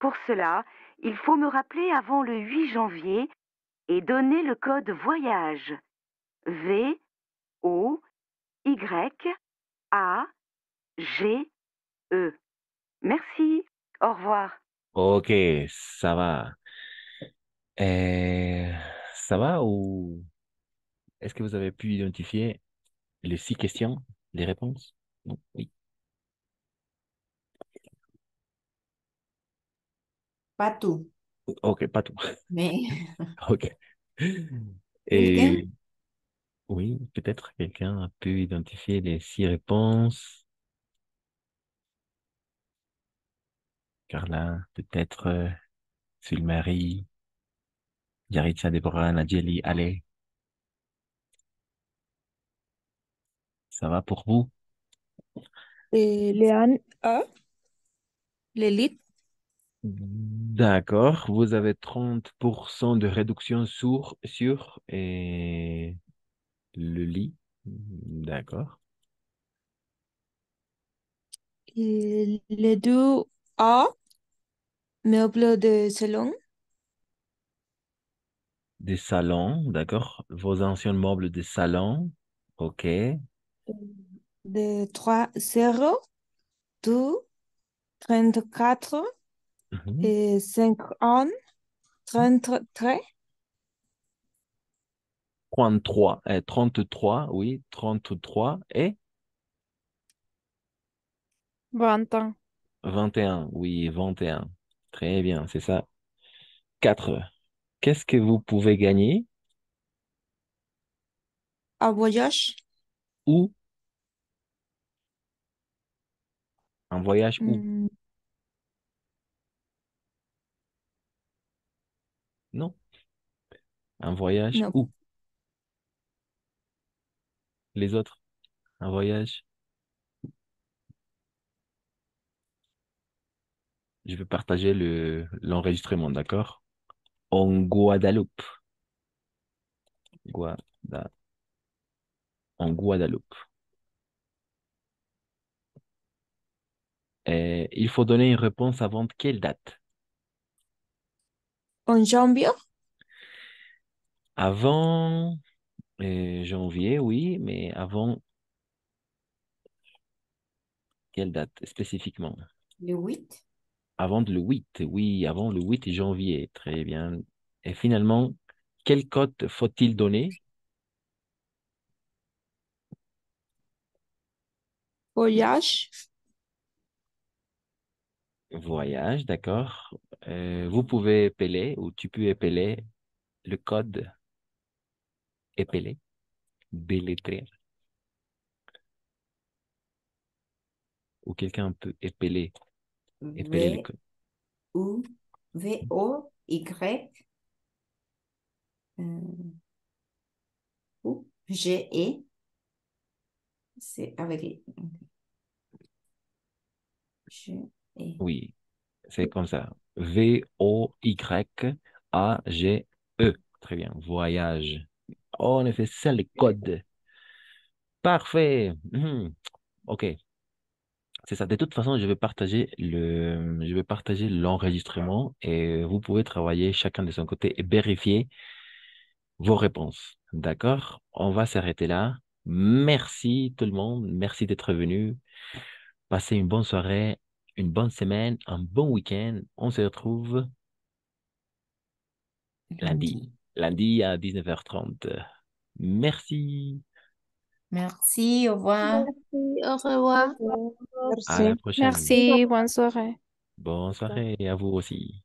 Pour cela, il faut me rappeler avant le 8 janvier et donner le code voyage. VOYAGE. Merci. Au revoir. Ok, ça va. Euh, Ça va ou est-ce que vous avez pu identifier les 6 questions, les réponses? Non, oui. Pas tout, Ok, pas tout. mais Ok. quelqu'un? Et oui, peut-être quelqu'un a pu identifier les 6 réponses. Carla, peut-être Sulmarie, Yaritza, Deborah, Nadjeli, allez, ça va pour vous? Et Léane A, l'élite. D'accord, vous avez 30% de réduction sur le lit. D'accord. Et les deux A, meubles de salon. Des salons, d'accord. Vos anciens meubles de salon, ok. De 3 0, 2, 34 Mhm. et 50, 33. 33, oui, 33 et 20 ans. 21, oui, 21. Très bien, c'est ça. 4. Qu'est-ce que vous pouvez gagner À voyage. ou Un voyage où? Hmm, Non. Un voyage non. où? Les autres? Un voyage? Je vais partager l'enregistrement, d'accord? En Guadeloupe. Guada- En Guadeloupe. Il faut donner une réponse avant quelle date? En janvier? Avant janvier, oui, mais avant quelle date spécifiquement? Le 8. Avant le 8, oui, avant le 8 janvier. Très bien. Et finalement, quel code faut-il donner? Voyage? Voyage, d'accord. Vous pouvez épeler ou tu peux épeler le code épeler, bélétrer. Ou quelqu'un peut épeler le V, code. U, V, O, Y, U, G, E. C'est avec G, E. Oui, c'est comme ça. V-O-Y-A-G-E. Très bien. Voyage. Oh, en effet, c'est le code. Parfait. OK. C'est ça. De toute façon, je vais partager l'enregistrement et vous pouvez travailler chacun de son côté et vérifier vos réponses. D'accord? On va s'arrêter là. Merci tout le monde. Merci d'être venu. Passez une bonne soirée, une bonne semaine, un bon week-end. On se retrouve lundi. Lundi à 19h30. Merci. Merci, au revoir. Merci, au revoir. À la Merci. prochaine. Merci, bonne soirée. Bonne soirée à vous aussi.